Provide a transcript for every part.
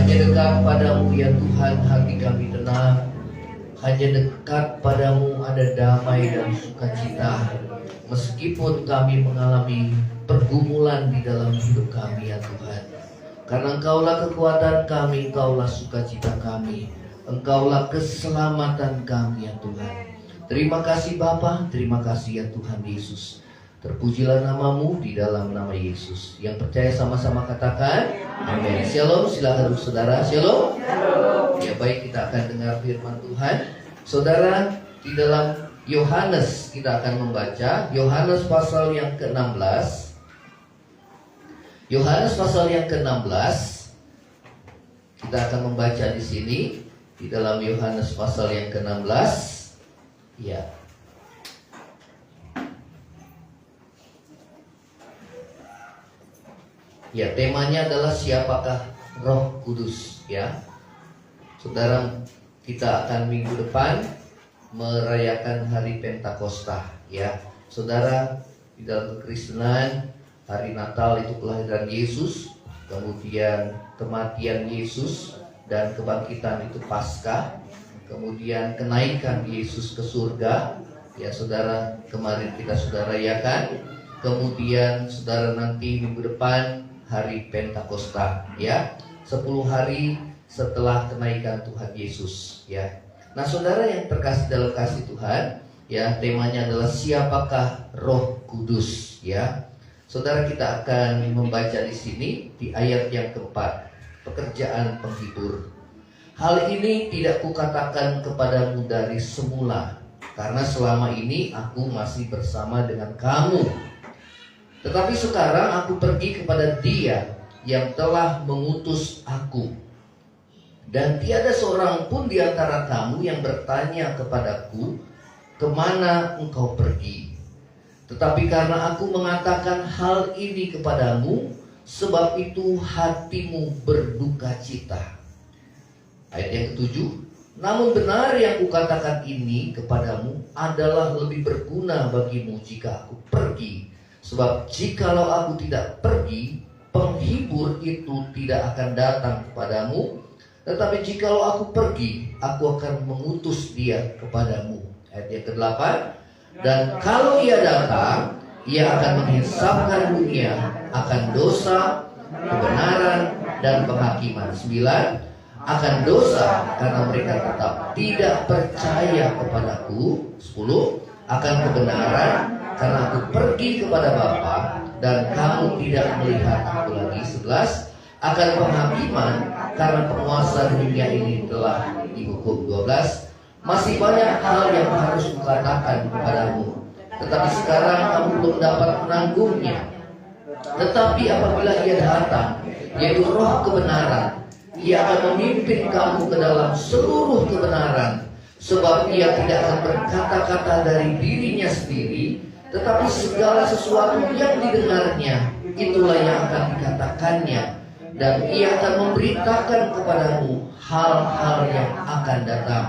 Hanya dekat padamu ya Tuhan hati kami tenang. Hanya dekat padamu ada damai dan sukacita. Meskipun kami mengalami pergumulan di dalam hidup kami ya Tuhan. Karena Engkaulah kekuatan kami, Engkaulah sukacita kami, Engkaulah keselamatan kami ya Tuhan. Terima kasih Bapa, terima kasih ya Tuhan Yesus. Terpujilah namamu di dalam nama Yesus. Yang percaya sama-sama katakan amin. Shalom, silakan saudara. Shalom. Ya baik, kita akan dengar firman Tuhan. Saudara, di dalam Yohanes kita akan membaca Yohanes pasal yang ke-16. Yohanes pasal yang ke-16 kita akan membaca di sini di dalam Yohanes pasal yang ke-16. Ya. Ya, temanya adalah siapakah Roh Kudus ya. Saudara, kita akan minggu depan merayakan hari Pentakosta ya. Saudara, di dalam kekristenan hari Natal itu kelahiran Yesus, kemudian kematian Yesus dan kebangkitan itu Paskah, kemudian kenaikan Yesus ke surga ya saudara, kemarin kita sudah rayakan. Kemudian saudara nanti minggu depan hari Pentakosta ya, 10 hari setelah kenaikan Tuhan Yesus ya. Nah saudara yang terkasih dalam kasih Tuhan ya, temanya adalah siapakah Roh Kudus ya. Saudara, kita akan membaca di sini di ayat yang keempat, pekerjaan penghibur. Hal ini tidak kukatakan kepadamu dari semula, karena selama ini aku masih bersama dengan kamu. Tetapi sekarang aku pergi kepada Dia yang telah mengutus aku. Dan tiada seorang pun di antara kamu yang bertanya kepadaku, kemana engkau pergi? Tetapi karena aku mengatakan hal ini kepadamu, sebab itu hatimu berduka cita. Ayat yang ke-7, namun benar yang kukatakan ini kepadamu adalah lebih berguna bagimu jika aku pergi. Sebab jikalau aku tidak pergi, penghibur itu tidak akan datang kepadamu. Tetapi jikalau aku pergi, aku akan mengutus dia kepadamu. Ayat yang ke-8, dan kalau ia datang, ia akan menghisapkan dunia akan dosa, kebenaran, dan penghakiman. 9, akan dosa karena mereka tetap tidak percaya kepadaku. 10, akan kebenaran karena aku pergi kepada Bapa dan kamu tidak melihat aku lagi. 11, akan penghakiman karena penguasa dunia ini telah dihukum. 12, masih banyak hal yang harus kukatakan kepadamu, tetapi sekarang kamu belum dapat menanggungnya. Tetapi apabila ia datang, yaitu Roh kebenaran, ia akan memimpin kamu ke dalam seluruh kebenaran. Sebab ia tidak akan berkata-kata dari dirinya sendiri, tetapi segala sesuatu yang didengarnya, itulah yang akan dikatakannya. Dan ia akan memberitakan kepadamu hal-hal yang akan datang.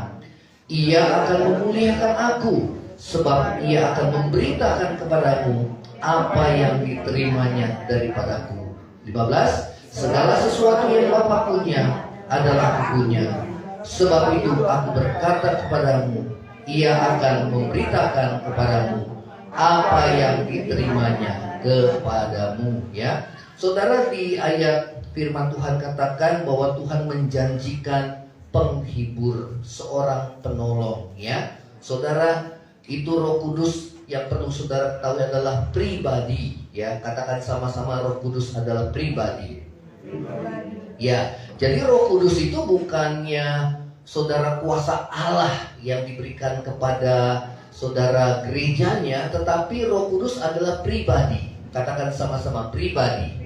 Ia akan memuliakan aku, sebab ia akan memberitakan kepadamu apa yang diterimanya daripadaku. 15, segala sesuatu yang Bapa punya adalah aku punya. Sebab itu aku berkata kepadamu, ia akan memberitakan kepadamu apa yang diterimanya kepadamu ya. Saudara, di ayat firman Tuhan katakan bahwa Tuhan menjanjikan penghibur, seorang penolong ya. Saudara, itu Roh Kudus yang perlu saudara tahu adalah pribadi ya. Katakan sama-sama, Roh Kudus adalah pribadi. Ya, jadi Roh Kudus itu bukannya saudara kuasa Allah yang diberikan kepada saudara gerejanya, tetapi Roh Kudus adalah pribadi. Katakan sama-sama, pribadi.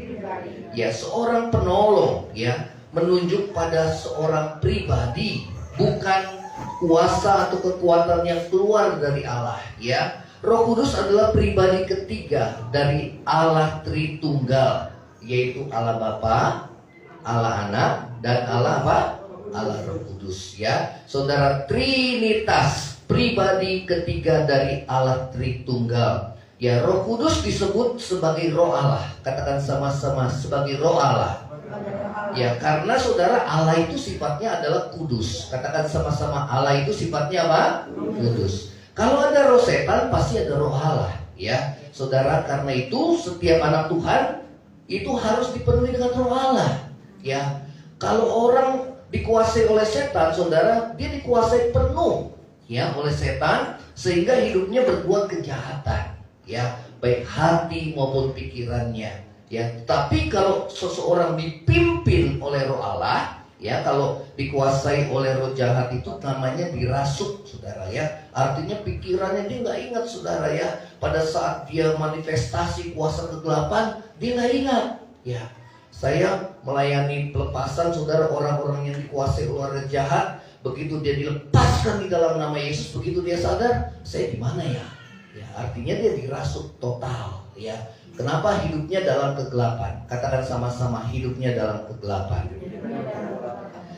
Ya, seorang penolong ya, menunjuk pada seorang pribadi, bukan kuasa atau kekuatan yang keluar dari Allah ya. Roh Kudus adalah pribadi ketiga dari Allah Tritunggal, yaitu Allah Bapa, Allah Anak, dan Allah apa? Allah Roh Kudus ya. Saudara, Trinitas, pribadi ketiga dari Allah Tritunggal. Ya, Roh Kudus disebut sebagai Roh Allah. Katakan sama-sama, sebagai Roh Allah. Ya, karena saudara, Allah itu sifatnya adalah kudus. Katakan sama-sama, Allah itu sifatnya apa? Kudus. Kalau ada roh setan, pasti ada roh Allah. Ya, saudara, karena itu setiap anak Tuhan itu harus dipenuhi dengan roh Allah. Ya, kalau orang dikuasai oleh setan, saudara, dia dikuasai penuh ya oleh setan, sehingga hidupnya berbuat kejahatan. Ya, baik hati maupun pikirannya. Ya, tapi kalau seseorang dipimpin oleh roh Allah, ya, kalau dikuasai oleh roh jahat itu namanya dirasuk, saudara ya. Artinya pikirannya dia nggak ingat, saudara ya. Pada saat dia manifestasi kuasa kegelapan, dia nggak ingat. Ya, saya melayani pelepasan, saudara, orang-orang yang dikuasai oleh roh jahat. Begitu dia dilepaskan di dalam nama Yesus, begitu dia sadar, saya di mana ya? Ya, artinya dia dirasuk total, ya. Kenapa hidupnya dalam kegelapan? Katakan sama-sama, hidupnya dalam kegelapan.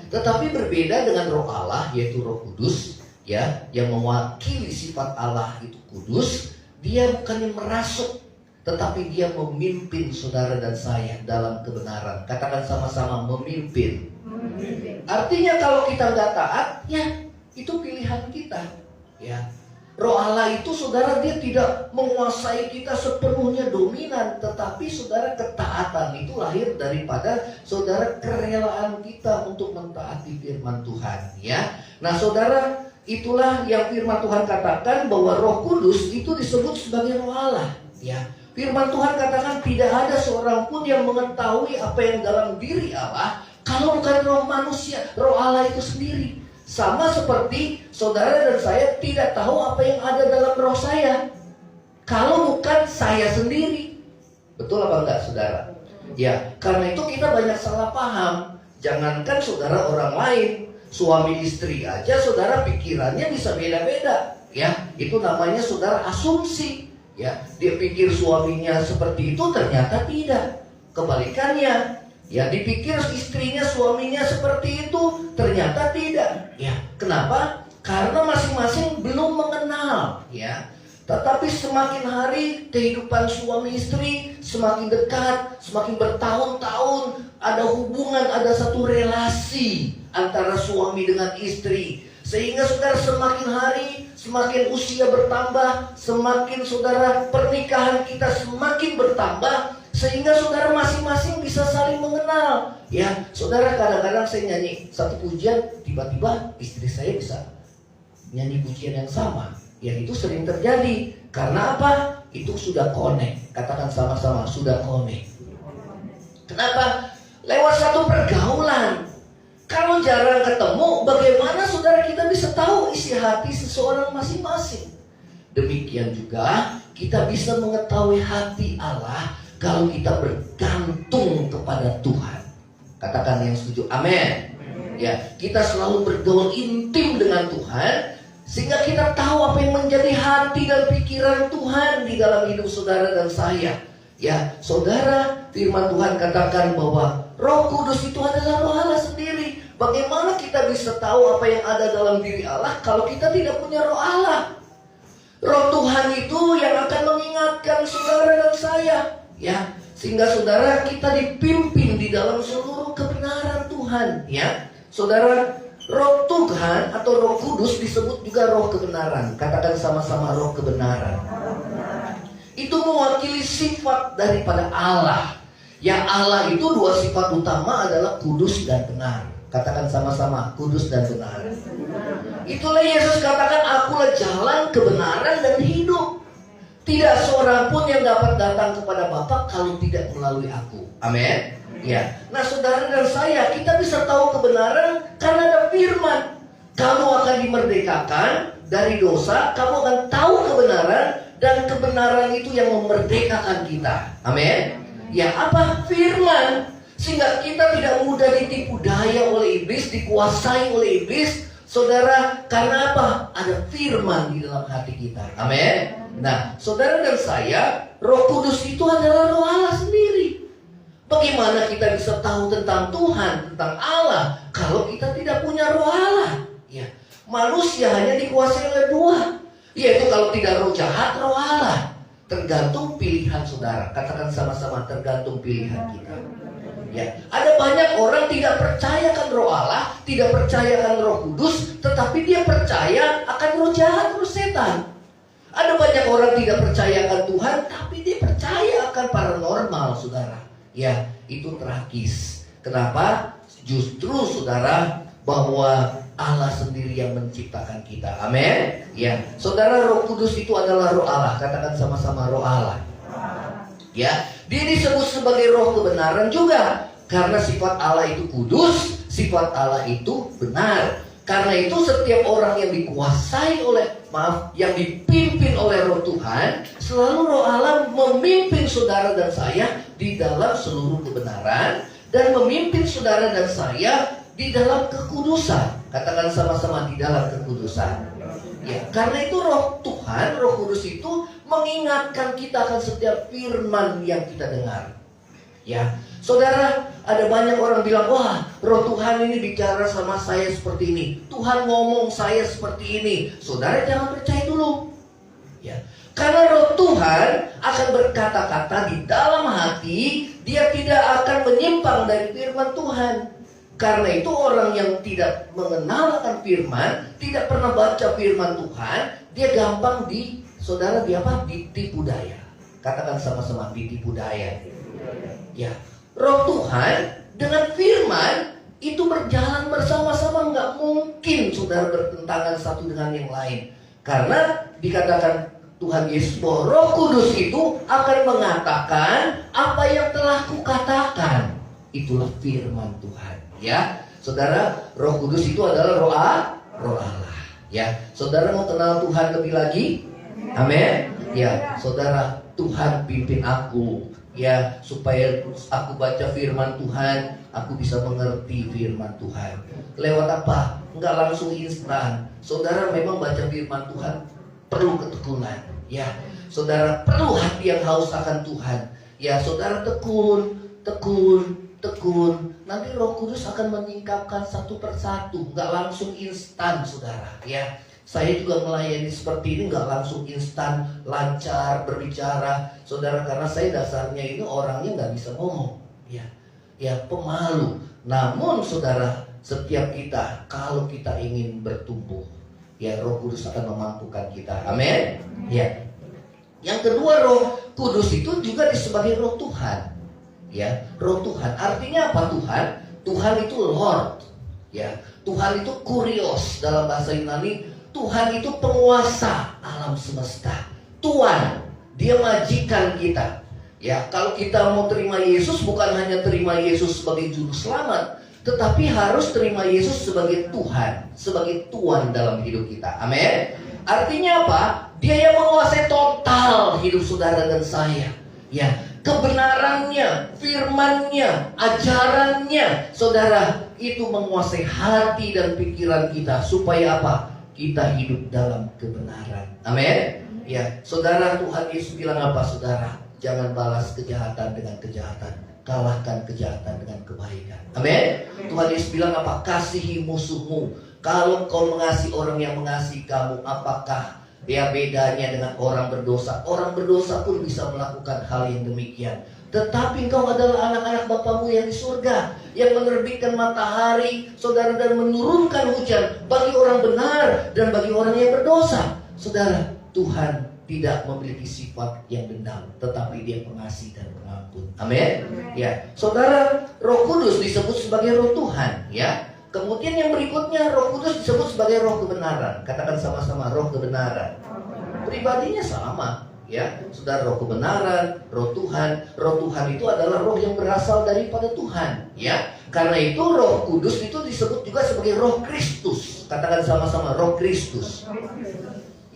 Tetapi berbeda dengan roh Allah, yaitu Roh Kudus, ya, yang mewakili sifat Allah itu kudus. Dia bukannya merasuk, tetapi dia memimpin saudara dan saya dalam kebenaran. Katakan sama-sama, memimpin. Artinya kalau kita nggak taat, ya itu pilihan kita, ya. Roh Allah itu, saudara, dia tidak menguasai kita sepenuhnya dominan, tetapi saudara, ketaatan itu lahir daripada saudara kerelaan kita untuk mentaati firman Tuhan, ya. Nah, saudara, itulah yang firman Tuhan katakan bahwa Roh Kudus itu disebut sebagai roh Allah, ya. Firman Tuhan katakan tidak ada seorang pun yang mengetahui apa yang dalam diri Allah kalau bukan roh manusia, roh Allah itu sendiri. Sama seperti saudara dan saya tidak tahu apa yang ada dalam roh saya kalau bukan saya sendiri. Betul apa enggak, saudara? Ya, karena itu kita banyak salah paham. Jangankan saudara orang lain, suami istri aja, saudara, pikirannya bisa beda-beda. Ya, itu namanya saudara asumsi. Ya, dia pikir suaminya seperti itu, ternyata tidak. Kebalikannya. Ya, dipikir istrinya, suaminya seperti itu, ternyata tidak. Ya, kenapa? Karena masing-masing belum mengenal, ya. Tetapi semakin hari kehidupan suami istri semakin dekat, semakin bertahun-tahun ada hubungan, ada satu relasi antara suami dengan istri. Sehingga saudara, semakin hari semakin usia bertambah, semakin saudara pernikahan kita semakin bertambah, sehingga saudara masing-masing bisa saling mengenal. Ya, saudara, kadang-kadang saya nyanyi satu pujian, tiba-tiba istri saya bisa nyanyi pujian yang sama. Ya, itu sering terjadi. Karena apa? Itu sudah connect. Katakan sama-sama, sudah connect. Kenapa? Lewat satu pergaulan. Kalau jarang ketemu, bagaimana saudara kita bisa tahu isi hati seseorang masing-masing? Demikian juga kita bisa mengetahui hati Allah kalau kita bergantung kepada Tuhan. Katakan yang setuju, amin. Ya, kita selalu bergaul intim dengan Tuhan, sehingga kita tahu apa yang menjadi hati dan pikiran Tuhan di dalam hidup saudara dan saya. Ya, saudara, firman Tuhan katakan bahwa Roh Kudus itu adalah roh Allah sendiri. Bagaimana kita bisa tahu apa yang ada dalam diri Allah kalau kita tidak punya roh Allah? Roh Tuhan itu yang akan mengingatkan saudara dan saya, ya, sehingga saudara kita dipimpin di dalam seluruh kebenaran Tuhan, ya. Saudara, roh Tuhan atau Roh Kudus disebut juga roh kebenaran. Katakan sama-sama, roh kebenaran. Itu mewakili sifat daripada Allah. Yang Allah itu dua sifat utama adalah kudus dan benar. Katakan sama-sama, kudus dan benar. Itulah Yesus katakan, akulah jalan, kebenaran, dan hidup. Tidak seorang pun yang dapat datang kepada Bapa kalau tidak melalui aku. Amin. Ya. Nah, saudara dan saya, kita bisa tahu kebenaran karena ada firman. Kamu akan dimerdekakan dari dosa, kamu akan tahu kebenaran, dan kebenaran itu yang memerdekakan kita. Amin. Ya, apa? Firman. Sehingga kita tidak mudah ditipu daya oleh iblis, dikuasai oleh iblis, saudara, karena apa? Ada firman di dalam hati kita. Amin. Nah, saudara dan saya, Roh Kudus itu adalah roh Allah sendiri. Bagaimana kita bisa tahu tentang Tuhan, tentang Allah, kalau kita tidak punya roh Allah? Ya, manusia hanya dikuasai oleh dua, yaitu kalau tidak roh jahat, roh Allah. Tergantung pilihan saudara. Katakan sama-sama, tergantung pilihan kita. Ya, ada banyak orang tidak percayakan Roh Allah, tidak percayakan Roh Kudus, tetapi dia percaya akan roh jahat, roh setan. Ada banyak orang tidak percayakan Tuhan, tapi dia percaya akan paranormal, saudara. Ya, itu tragis. Kenapa? Justru, saudara, bahwa Allah sendiri yang menciptakan kita. Amin. Ya, saudara, Roh Kudus itu adalah Roh Allah. Katakan sama-sama, Roh Allah. Ya, dia disebut sebagai roh kebenaran juga karena sifat Allah itu kudus, sifat Allah itu benar. Karena itu setiap orang yang dikuasai oleh, yang dipimpin oleh Roh Tuhan, selalu Roh Allah memimpin saudara dan saya di dalam seluruh kebenaran dan memimpin saudara dan saya di dalam kekudusan. Katakan sama-sama, di dalam kekudusan. Ya, karena itu Roh Tuhan, Roh Kudus itu mengingatkan kita akan setiap firman yang kita dengar. Ya, saudara, ada banyak orang bilang, wah, Roh Tuhan ini bicara sama saya seperti ini, Tuhan ngomong saya seperti ini. Saudara jangan percaya dulu. Ya, karena Roh Tuhan akan berkata-kata di dalam hati, dia tidak akan menyimpang dari firman Tuhan. Karena itu orang yang tidak mengenal akan firman, tidak pernah baca firman Tuhan, dia gampang ditipu daya. Katakan sama-sama, ditipu daya. Ya, Roh Tuhan dengan firman itu berjalan bersama-sama, nggak mungkin saudara bertentangan satu dengan yang lain. Karena dikatakan Tuhan Yesus bahwa Roh Kudus itu akan mengatakan apa yang telah kukatakan. Itulah firman Tuhan. Ya, saudara, Roh Kudus itu adalah Roh Allah. Ya, saudara mau kenal Tuhan lebih lagi? Amin. Ya, saudara, Tuhan pimpin aku, ya, supaya aku baca firman Tuhan, aku bisa mengerti firman Tuhan. Lewat apa? Enggak langsung instan. Saudara memang baca firman Tuhan perlu ketekunan. Ya, saudara perlu hati yang haus akan Tuhan. Ya, saudara tekun. Nanti Roh Kudus akan menyingkapkan satu persatu, nggak langsung instan, saudara. Ya, saya juga melayani seperti ini, nggak langsung instan, lancar berbicara, saudara. Karena saya dasarnya ini orangnya nggak bisa ngomong, ya pemalu. Namun, saudara, setiap kita, kalau kita ingin bertumbuh, ya Roh Kudus akan memampukan kita. Amin. Ya. Yang kedua, Roh Kudus itu juga disebut Roh Tuhan. Ya, Roh Tuhan. Artinya apa Tuhan? Tuhan itu Lord. Ya, Tuhan itu Kurios dalam bahasa Yunani. Tuhan itu penguasa alam semesta. Tuhan, dia majikan kita. Ya, kalau kita mau terima Yesus, bukan hanya terima Yesus sebagai juru selamat, tetapi harus terima Yesus sebagai Tuhan, sebagai Tuhan dalam hidup kita. Amin. Artinya apa? Dia yang menguasai total hidup saudara dan saya. Ya, kebenarannya, firmannya, ajarannya, saudara, itu menguasai hati dan pikiran kita. Supaya apa? Kita hidup dalam kebenaran. Amin. Ya, saudara, Tuhan Yesus bilang apa, saudara? Jangan balas kejahatan dengan kejahatan, kalahkan kejahatan dengan kebaikan. Amin. Tuhan Yesus bilang apa? Kasihi musuhmu. Kalau kau mengasihi orang yang mengasihi kamu, apakah bedanya dengan orang berdosa? Orang berdosa pun bisa melakukan hal yang demikian. Tetapi engkau adalah anak-anak Bapamu yang di surga, yang menerbitkan matahari, saudara, dan menurunkan hujan bagi orang benar dan bagi orang yang berdosa. Saudara, Tuhan tidak memiliki sifat yang dendam, tetapi dia pengasih dan pengampun. Amin. Ya, saudara, Roh Kudus disebut sebagai Roh Tuhan. Ya. Kemudian yang berikutnya, Roh Kudus disebut sebagai Roh kebenaran. Katakan sama-sama, Roh kebenaran. Pribadinya sama, ya. Saudara, Roh kebenaran, Roh Tuhan. Roh Tuhan itu adalah roh yang berasal daripada Tuhan, ya. Karena itu Roh Kudus itu disebut juga sebagai Roh Kristus. Katakan sama-sama, Roh Kristus.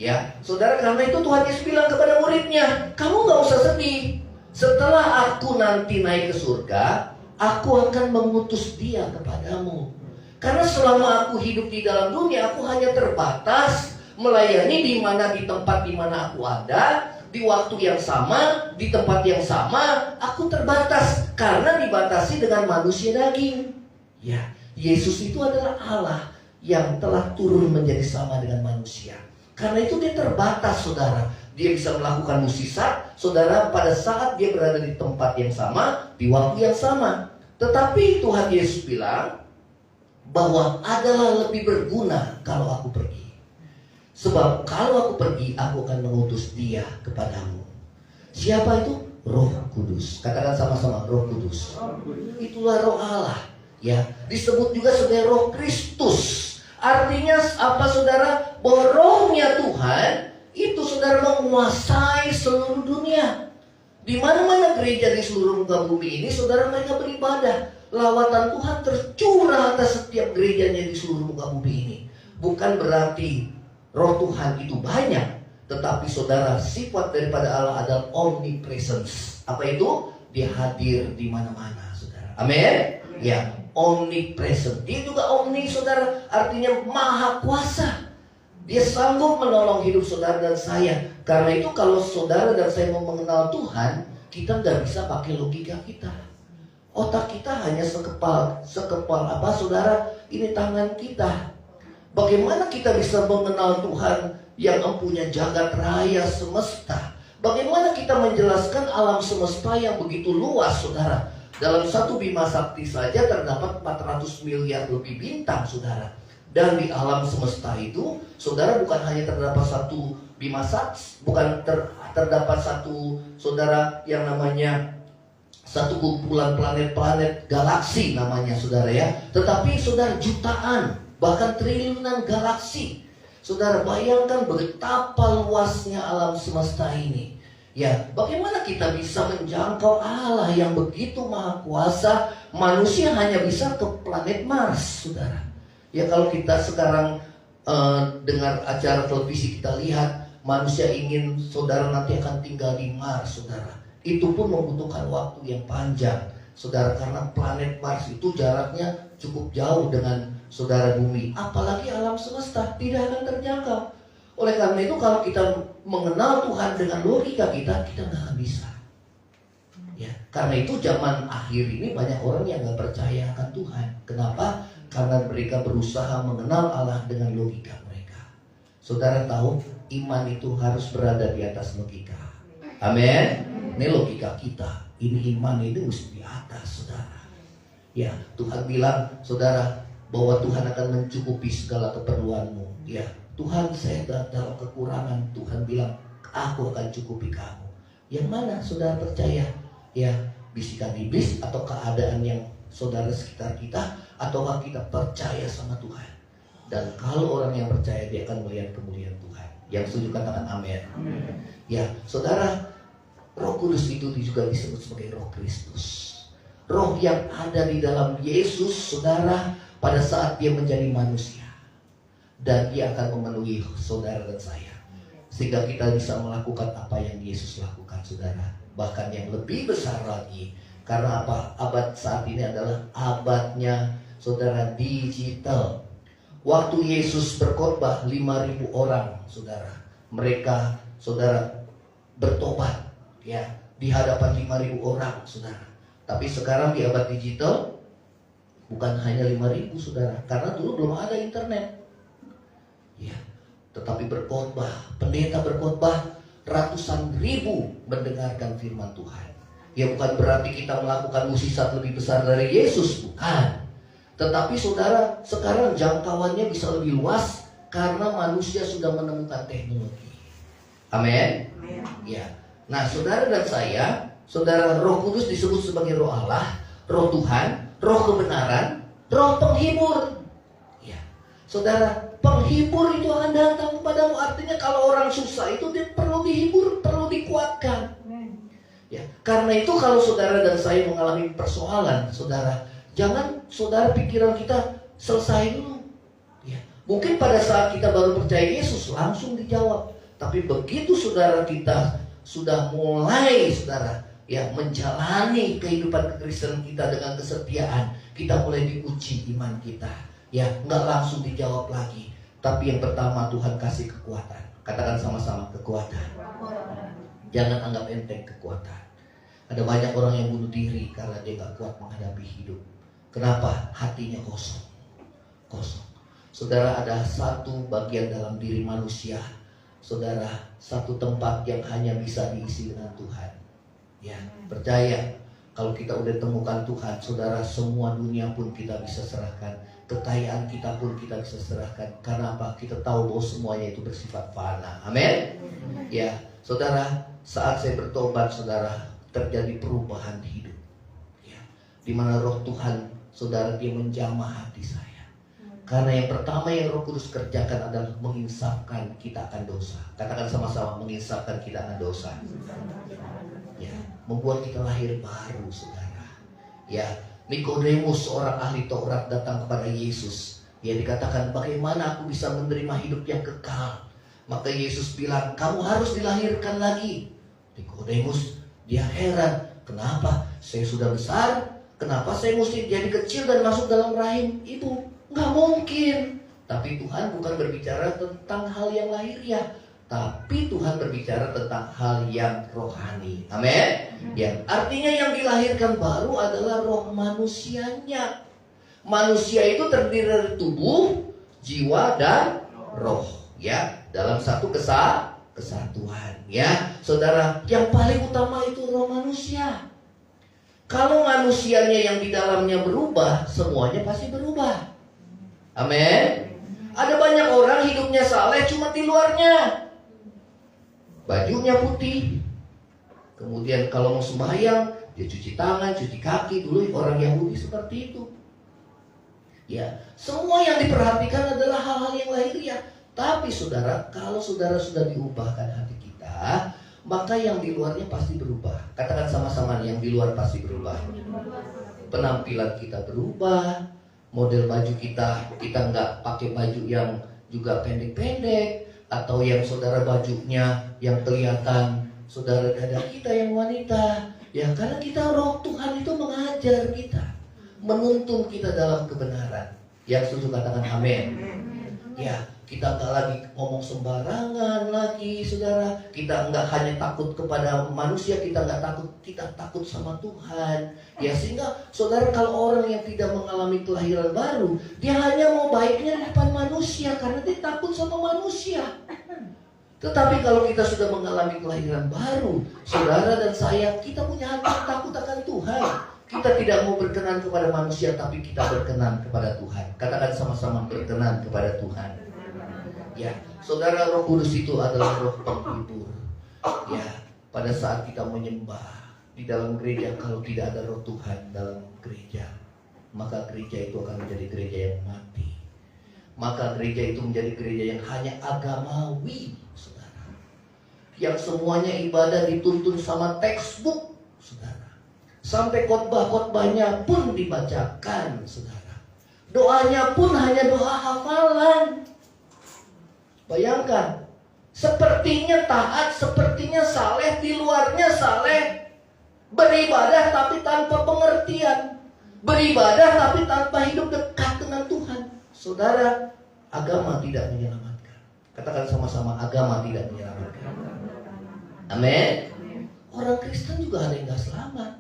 Ya, saudara, karena itu Tuhan Yesus bilang kepada muridnya, kamu gak usah sedih. Setelah aku nanti naik ke surga, aku akan mengutus dia kepadamu. Karena selama aku hidup di dalam dunia, aku hanya terbatas melayani di tempat di mana aku ada, di waktu yang sama, di tempat yang sama. Aku terbatas karena dibatasi dengan manusia daging. Ya, Yesus itu adalah Allah yang telah turun menjadi sama dengan manusia. Karena itu dia terbatas, saudara. Dia bisa melakukan mukjizat, saudara, pada saat dia berada di tempat yang sama, di waktu yang sama. Tetapi Tuhan Yesus bilang bahwa adalah lebih berguna kalau aku pergi. Sebab kalau aku pergi, aku akan mengutus dia kepadamu. Siapa itu? Roh Kudus. Katakan sama-sama, Roh Kudus. Itulah Roh Allah. Ya, disebut juga sebagai Roh Kristus. Artinya apa saudara? Bahwa rohnya Tuhan itu saudara menguasai seluruh dunia. Di mana-mana gereja di seluruh muka bumi ini saudara mereka beribadah. Lawatan Tuhan tercurah atas setiap gerejanya di seluruh muka bumi ini. Bukan berarti roh Tuhan itu banyak, tetapi saudara sifat daripada Allah adalah omnipresence. Apa itu? Dia hadir di mana-mana saudara. Amin. Ya, omnipresent. Dia juga omni saudara, artinya maha kuasa. Dia sanggup menolong hidup saudara dan saya. Karena itu kalau saudara dan saya mau mengenal Tuhan, kita nggak bisa pakai logika kita. Otak kita hanya sekepal apa saudara? Ini tangan kita. Bagaimana kita bisa mengenal Tuhan yang empunya jagat raya semesta? Bagaimana kita menjelaskan alam semesta yang begitu luas saudara? Dalam satu Bima Sakti saja terdapat 400 miliar lebih bintang saudara. Dan di alam semesta itu saudara bukan hanya terdapat satu Bima Sakti, bukan terdapat satu saudara yang namanya satu kumpulan planet-planet galaksi namanya saudara ya. Tetapi saudara jutaan bahkan triliunan galaksi. Saudara bayangkan betapa luasnya alam semesta ini. Ya, bagaimana kita bisa menjangkau Allah yang begitu maha kuasa? Manusia hanya bisa ke planet Mars, saudara. Ya, kalau kita sekarang dengar acara televisi kita lihat manusia ingin saudara nanti akan tinggal di Mars, saudara. Itu pun membutuhkan waktu yang panjang, saudara, karena planet Mars itu jaraknya cukup jauh dengan saudara bumi. Apalagi alam semesta tidak akan terjangkau. Oleh karena itu kalau kita mengenal Tuhan dengan logika kita nggak akan bisa. Ya, karena itu zaman akhir ini banyak orang yang nggak percaya akan Tuhan. Kenapa? Karena mereka berusaha mengenal Allah dengan logika mereka. Saudara tahu, iman itu harus berada di atas logika. Amin. Ini logika kita. Ini iman itu mesti di atas, saudara. Ya, Tuhan bilang, saudara, bahwa Tuhan akan mencukupi segala keperluanmu. Ya, Tuhan, saya dalam kekurangan. Tuhan bilang, aku akan cukupi kamu. Yang mana saudara percaya? Ya, bisikan iblis atau keadaan yang saudara sekitar kita, ataukah kita percaya sama Tuhan? Dan kalau orang yang percaya, dia akan melihat kemuliaan Tuhan. Yang setuju katakan amin. Ya, saudara, Roh Kudus itu juga disebut sebagai Roh Kristus. Roh yang ada di dalam Yesus, saudara, pada saat dia menjadi manusia. Dan dia akan memenuhi saudara dan saya, sehingga kita bisa melakukan apa yang Yesus lakukan, saudara. Bahkan yang lebih besar lagi. Karena apa? Abad saat ini adalah abadnya saudara digital. Waktu Yesus berkhotbah 5.000 orang, saudara. Mereka saudara bertobat ya di hadapan 5.000 orang, saudara. Tapi sekarang di abad digital bukan hanya 5.000, saudara. Karena dulu belum ada internet. Ya, tetapi berkhotbah, pendeta berkhotbah, ratusan ribu mendengarkan firman Tuhan. Ya, bukan berarti kita melakukan mukjizat lebih besar dari Yesus, bukan. Tetapi saudara, sekarang jangkauannya bisa lebih luas karena manusia sudah menemukan teknologi. Amin. Ya. Nah, saudara dan saya, saudara, Roh Kudus disebut sebagai Roh Allah, Roh Tuhan, Roh kebenaran, Roh penghibur. Ya, saudara, penghibur itu akan datang kepadamu. Artinya kalau orang susah itu dia perlu dihibur, perlu dikuatkan. Ya, karena itu kalau saudara dan saya mengalami persoalan, saudara, jangan saudara pikiran kita selesai dulu. Ya, mungkin pada saat kita baru percaya Yesus langsung dijawab. Tapi begitu saudara kita sudah mulai saudara ya menjalani kehidupan kekristenan kita dengan kesetiaan, kita mulai diuji iman kita. Ya, nggak langsung dijawab lagi. Tapi yang pertama Tuhan kasih kekuatan. Katakan sama-sama, kekuatan. Jangan anggap enteng kekuatan. Ada banyak orang yang bunuh diri karena dia gak kuat menghadapi hidup. Kenapa? Hatinya kosong. Kosong. Saudara, ada satu bagian dalam diri manusia, saudara, satu tempat yang hanya bisa diisi dengan Tuhan. Ya, percaya. Kalau kita udah temukan Tuhan, saudara, semua dunia pun kita bisa serahkan. Kekayaan kita pun kita bisa serahkan. Karena apa? Kita tahu bahwa semuanya itu bersifat fana. Amin. Ya, saudara, saat saya bertobat, saudara, terjadi perubahan hidup. Ya, di mana Roh Tuhan, saudara, dia menjamah hati saya. Karena yang pertama yang Roh Kudus kerjakan adalah menginsafkan kita akan dosa. Katakan sama-sama, menginsafkan kita akan dosa. Ya, membuat kita lahir baru, saudara. Ya, Nikodemus, seorang ahli Taurat, datang kepada Yesus. Dia dikatakan, bagaimana aku bisa menerima hidup yang kekal? Maka Yesus bilang, kamu harus dilahirkan lagi. Nikodemus, dia heran, kenapa? Saya sudah besar, kenapa saya mesti jadi kecil dan masuk dalam rahim ibu? Nggak mungkin. Tapi Tuhan bukan berbicara tentang hal yang lahiriah, tapi Tuhan berbicara tentang hal yang rohani. Amin. Ya, artinya yang dilahirkan baru adalah roh manusianya. Manusia itu terdiri dari tubuh, jiwa, dan roh. Ya, dalam satu kesatuan. Ya, saudara, yang paling utama itu roh manusia. Kalau manusianya yang di dalamnya berubah, semuanya pasti berubah. Amin. Ada banyak orang hidupnya saleh cuma di luarnya. Bajunya putih. Kemudian kalau mau sembahyang, dia cuci tangan, cuci kaki. Dulu orang Yahudi seperti itu. Ya, semua yang diperhatikan adalah hal-hal yang lahiriah. Tapi saudara, kalau saudara sudah diubahkan hati kita, maka yang di luarnya pasti berubah. Katakan sama-sama, yang di luar pasti berubah. Penampilan kita berubah, model baju kita nggak pakai baju yang juga pendek-pendek, atau yang saudara bajunya yang kelihatan saudara dada kita yang wanita. Ya, karena kita roh Tuhan itu mengajar kita, menuntun kita dalam kebenaran. Yang setuju katakan amin. Ya, kita nggak lagi ngomong sembarangan lagi, saudara. Kita nggak hanya takut kepada manusia, kita takut sama Tuhan. Ya, sehingga saudara, kalau orang yang tidak mengalami kelahiran baru, dia hanya mau baiknya di depan manusia karena dia takut sama manusia. Tetapi kalau kita sudah mengalami kelahiran baru, saudara dan saya, kita punya hati yang takut akan Tuhan. Kita tidak mau berkenan kepada manusia, tapi kita berkenan kepada Tuhan. Katakan sama-sama, berkenan kepada Tuhan. Ya, saudara, Roh Kudus itu adalah roh penghibur. Ya, pada saat kita menyembah di dalam gereja, kalau tidak ada roh Tuhan dalam gereja, maka gereja itu akan menjadi gereja yang mati. Maka gereja itu menjadi gereja yang hanya agamawi, saudara. Yang semuanya ibadah dituntun sama textbook, saudara. Sampai khotbah-khotbahnya pun dibacakan, saudara. Doanya pun hanya doa hafalan. Bayangkan, sepertinya taat, sepertinya saleh, di luarnya saleh. Beribadah tapi tanpa pengertian. Beribadah tapi tanpa hidup dekat dengan Tuhan. Saudara, agama tidak menyelamatkan. Katakan sama-sama, agama tidak menyelamatkan. Amin. Orang Kristen juga ada yang gak selamat.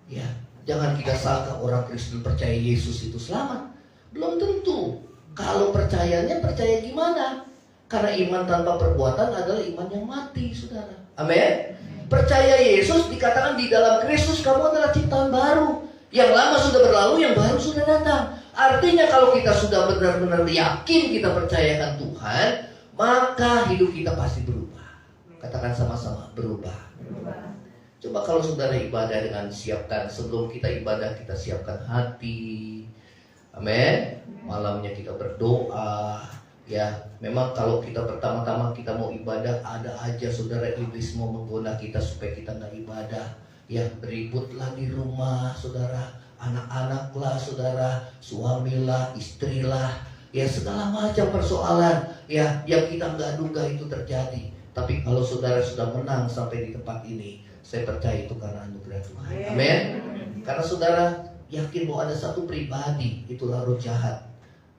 Ya, jangan kita sangka orang Kristen percaya Yesus itu selamat. Belum tentu. Kalau percayanya, percaya gimana? Karena iman tanpa perbuatan adalah iman yang mati, saudara. Amin. Percaya Yesus, dikatakan di dalam Kristus kamu adalah ciptaan baru. Yang lama sudah berlalu, yang baru sudah datang. Artinya kalau kita sudah benar-benar yakin kita percayakan Tuhan, maka hidup kita pasti berubah. Katakan sama-sama, berubah. Coba kalau saudara ibadah dengan siapkan, sebelum kita ibadah kita siapkan hati. Amin. Malamnya kita berdoa. Ya, memang kalau kita pertama-tama kita mau ibadah, ada aja saudara iblis mau menggoda kita supaya kita nggak ibadah. Ya, beributlah di rumah, saudara. Anak-anaklah, saudara. Suamilah, istrilah. Ya, segala macam persoalan ya yang kita nggak duga itu terjadi. Tapi kalau saudara sudah menang sampai di tempat ini, saya percaya itu karena anugerah Tuhan. Amin. Karena saudara yakin bahwa ada satu pribadi, itulah roh jahat,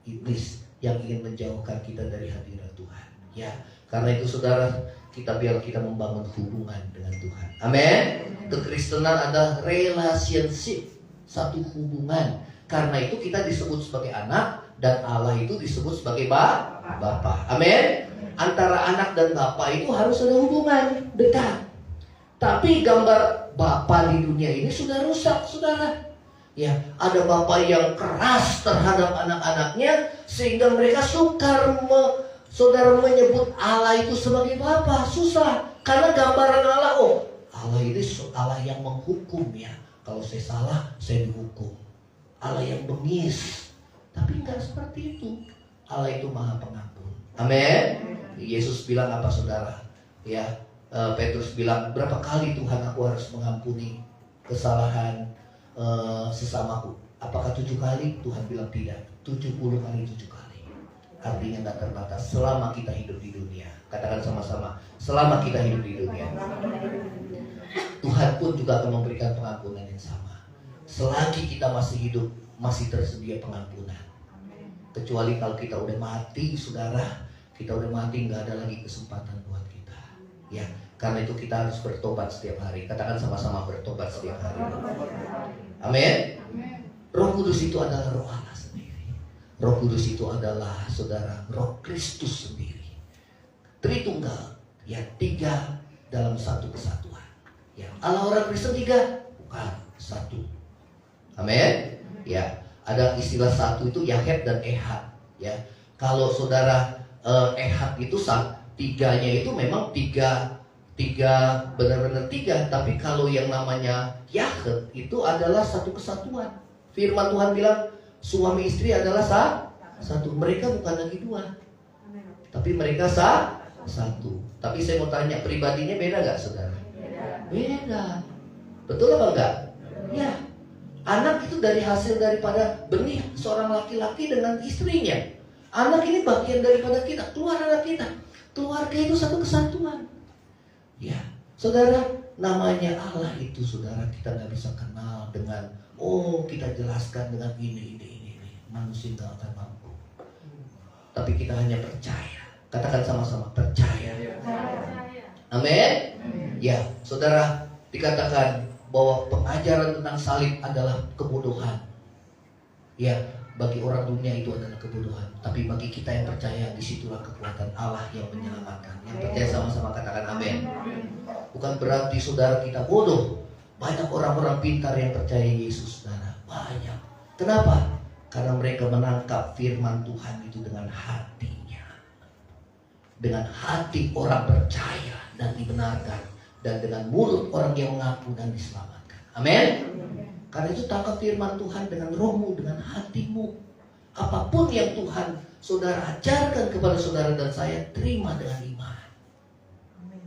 iblis, yang ingin menjauhkan kita dari hadirat Tuhan. Ya, karena itu saudara, biar kita membangun hubungan dengan Tuhan. Amin. Kekristenan adalah relationship, satu hubungan. Karena itu kita disebut sebagai anak, dan Allah itu disebut sebagai Bapa. Amin. Antara anak dan Bapa itu harus ada hubungan dekat. Tapi gambar bapa di dunia ini sudah rusak, saudara. Ya, ada bapa yang keras terhadap anak-anaknya sehingga mereka sukar saudara menyebut Allah itu sebagai bapa. Susah, karena gambaran Allah, oh Allah ini Allah yang menghukum ya. Kalau saya salah, saya dihukum. Allah yang bengis. Tapi enggak seperti itu. Allah itu Maha Pengampun. Amin. Yesus bilang apa, saudara? Ya, Petrus bilang, berapa kali Tuhan aku harus mengampuni kesalahan sesamaku? Apakah 7 kali? Tuhan bilang tidak, 70 kali 7 kali. Artinya tidak terbatas selama kita hidup di dunia. Katakan sama-sama, selama kita hidup di dunia, Tuhan pun juga akan memberikan pengampunan yang sama. Selagi kita masih hidup, masih tersedia pengampunan. Kecuali kalau kita udah mati, saudara, kita udah mati, nggak ada lagi kesempatan buat kita. Ya, karena itu kita harus bertobat setiap hari. Katakan sama-sama, bertobat setiap hari. Amin. Roh Kudus itu adalah Roh Allah sendiri. Roh Kudus itu adalah, saudara, Roh Kristus sendiri. Tritunggal, ya, 3 dalam satu kesatuan. Ya, Allah orang Kristen 3, bukan 1. Amin. Ya, ada istilah 1 itu Yahed dan Ehad. Ya, kalau saudara Ehad itu 3-nya itu memang 3 benar-benar 3. Tapi kalau yang namanya Yahed itu adalah satu kesatuan. Firman Tuhan bilang suami istri adalah satu. Mereka bukan lagi 2, tapi mereka satu. Tapi saya mau tanya, pribadinya beda gak, saudara? Beda. Betul apa enggak? Ya. Anak itu dari hasil daripada benih seorang laki-laki dengan istrinya. Anak ini bagian daripada kita, keluar anak kita. Keluarga itu satu kesatuan. Ya, saudara, namanya Allah itu, saudara, kita nggak bisa kenal dengan, oh kita jelaskan dengan ini. Manusia nggak akan mampu. Tapi kita hanya percaya. Katakan sama-sama, percaya. Amin. Ya, saudara, dikatakan bahwa pengajaran tentang salib adalah kebodohan. Ya, bagi orang dunia itu adalah kebodohan. Tapi bagi kita yang percaya, disitulah kekuatan Allah yang menyelamatkan. Yang percaya sama-sama katakan amin. Bukan berarti saudara kita bodoh. Banyak orang-orang pintar yang percaya Yesus, saudara. Banyak. Kenapa? Karena mereka menangkap firman Tuhan itu dengan hatinya. Dengan hati orang percaya dan dibenarkan. Dan dengan mulut orang yang mengaku dan diselamatkan. Amin. Karena itu tangkap firman Tuhan dengan rohmu, dengan hatimu. Apapun yang Tuhan saudara ajarkan kepada saudara dan saya, terima dengan iman.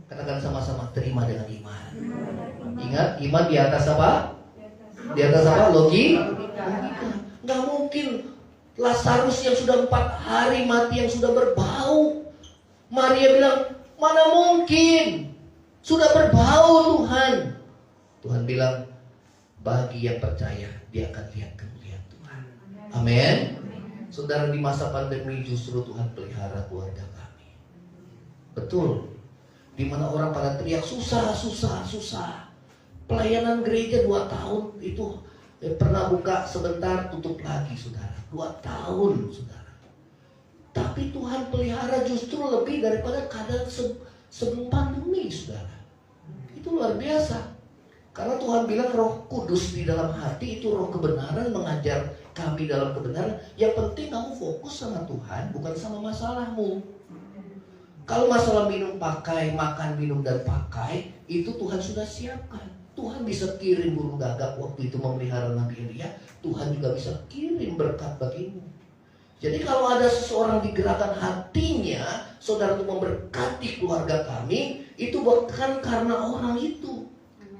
Katakan sama-sama, terima dengan iman. Ingat, iman di atas apa? Di atas apa? Logika. Nggak mungkin Lazarus yang sudah 4 hari mati, yang sudah berbau. Maria bilang, mana mungkin? Sudah berbau Tuhan. Tuhan bilang, bagi yang percaya, dia akan lihat kemuliaan Tuhan. Amin. Saudara, di masa pandemi justru Tuhan pelihara keluarga kami. Betul. Di mana orang pada teriak susah. Pelayanan gereja 2 tahun itu pernah buka sebentar, tutup lagi, saudara. 2 tahun, saudara. Tapi Tuhan pelihara justru lebih daripada keadaan sebelum pandemi, saudara. Itu luar biasa. Karena Tuhan bilang Roh Kudus di dalam hati itu roh kebenaran, mengajar kami dalam kebenaran. Yang penting kamu fokus sama Tuhan, bukan sama masalahmu. Kalau masalah minum pakai, makan minum dan pakai, itu Tuhan sudah siapkan. Tuhan bisa kirim burung gagak waktu itu memelihara Nabi Elia. Tuhan juga bisa kirim berkat bagimu. Jadi kalau ada seseorang digerakkan hatinya, saudara, untuk memberkati keluarga kami, itu bukan karena orang itu,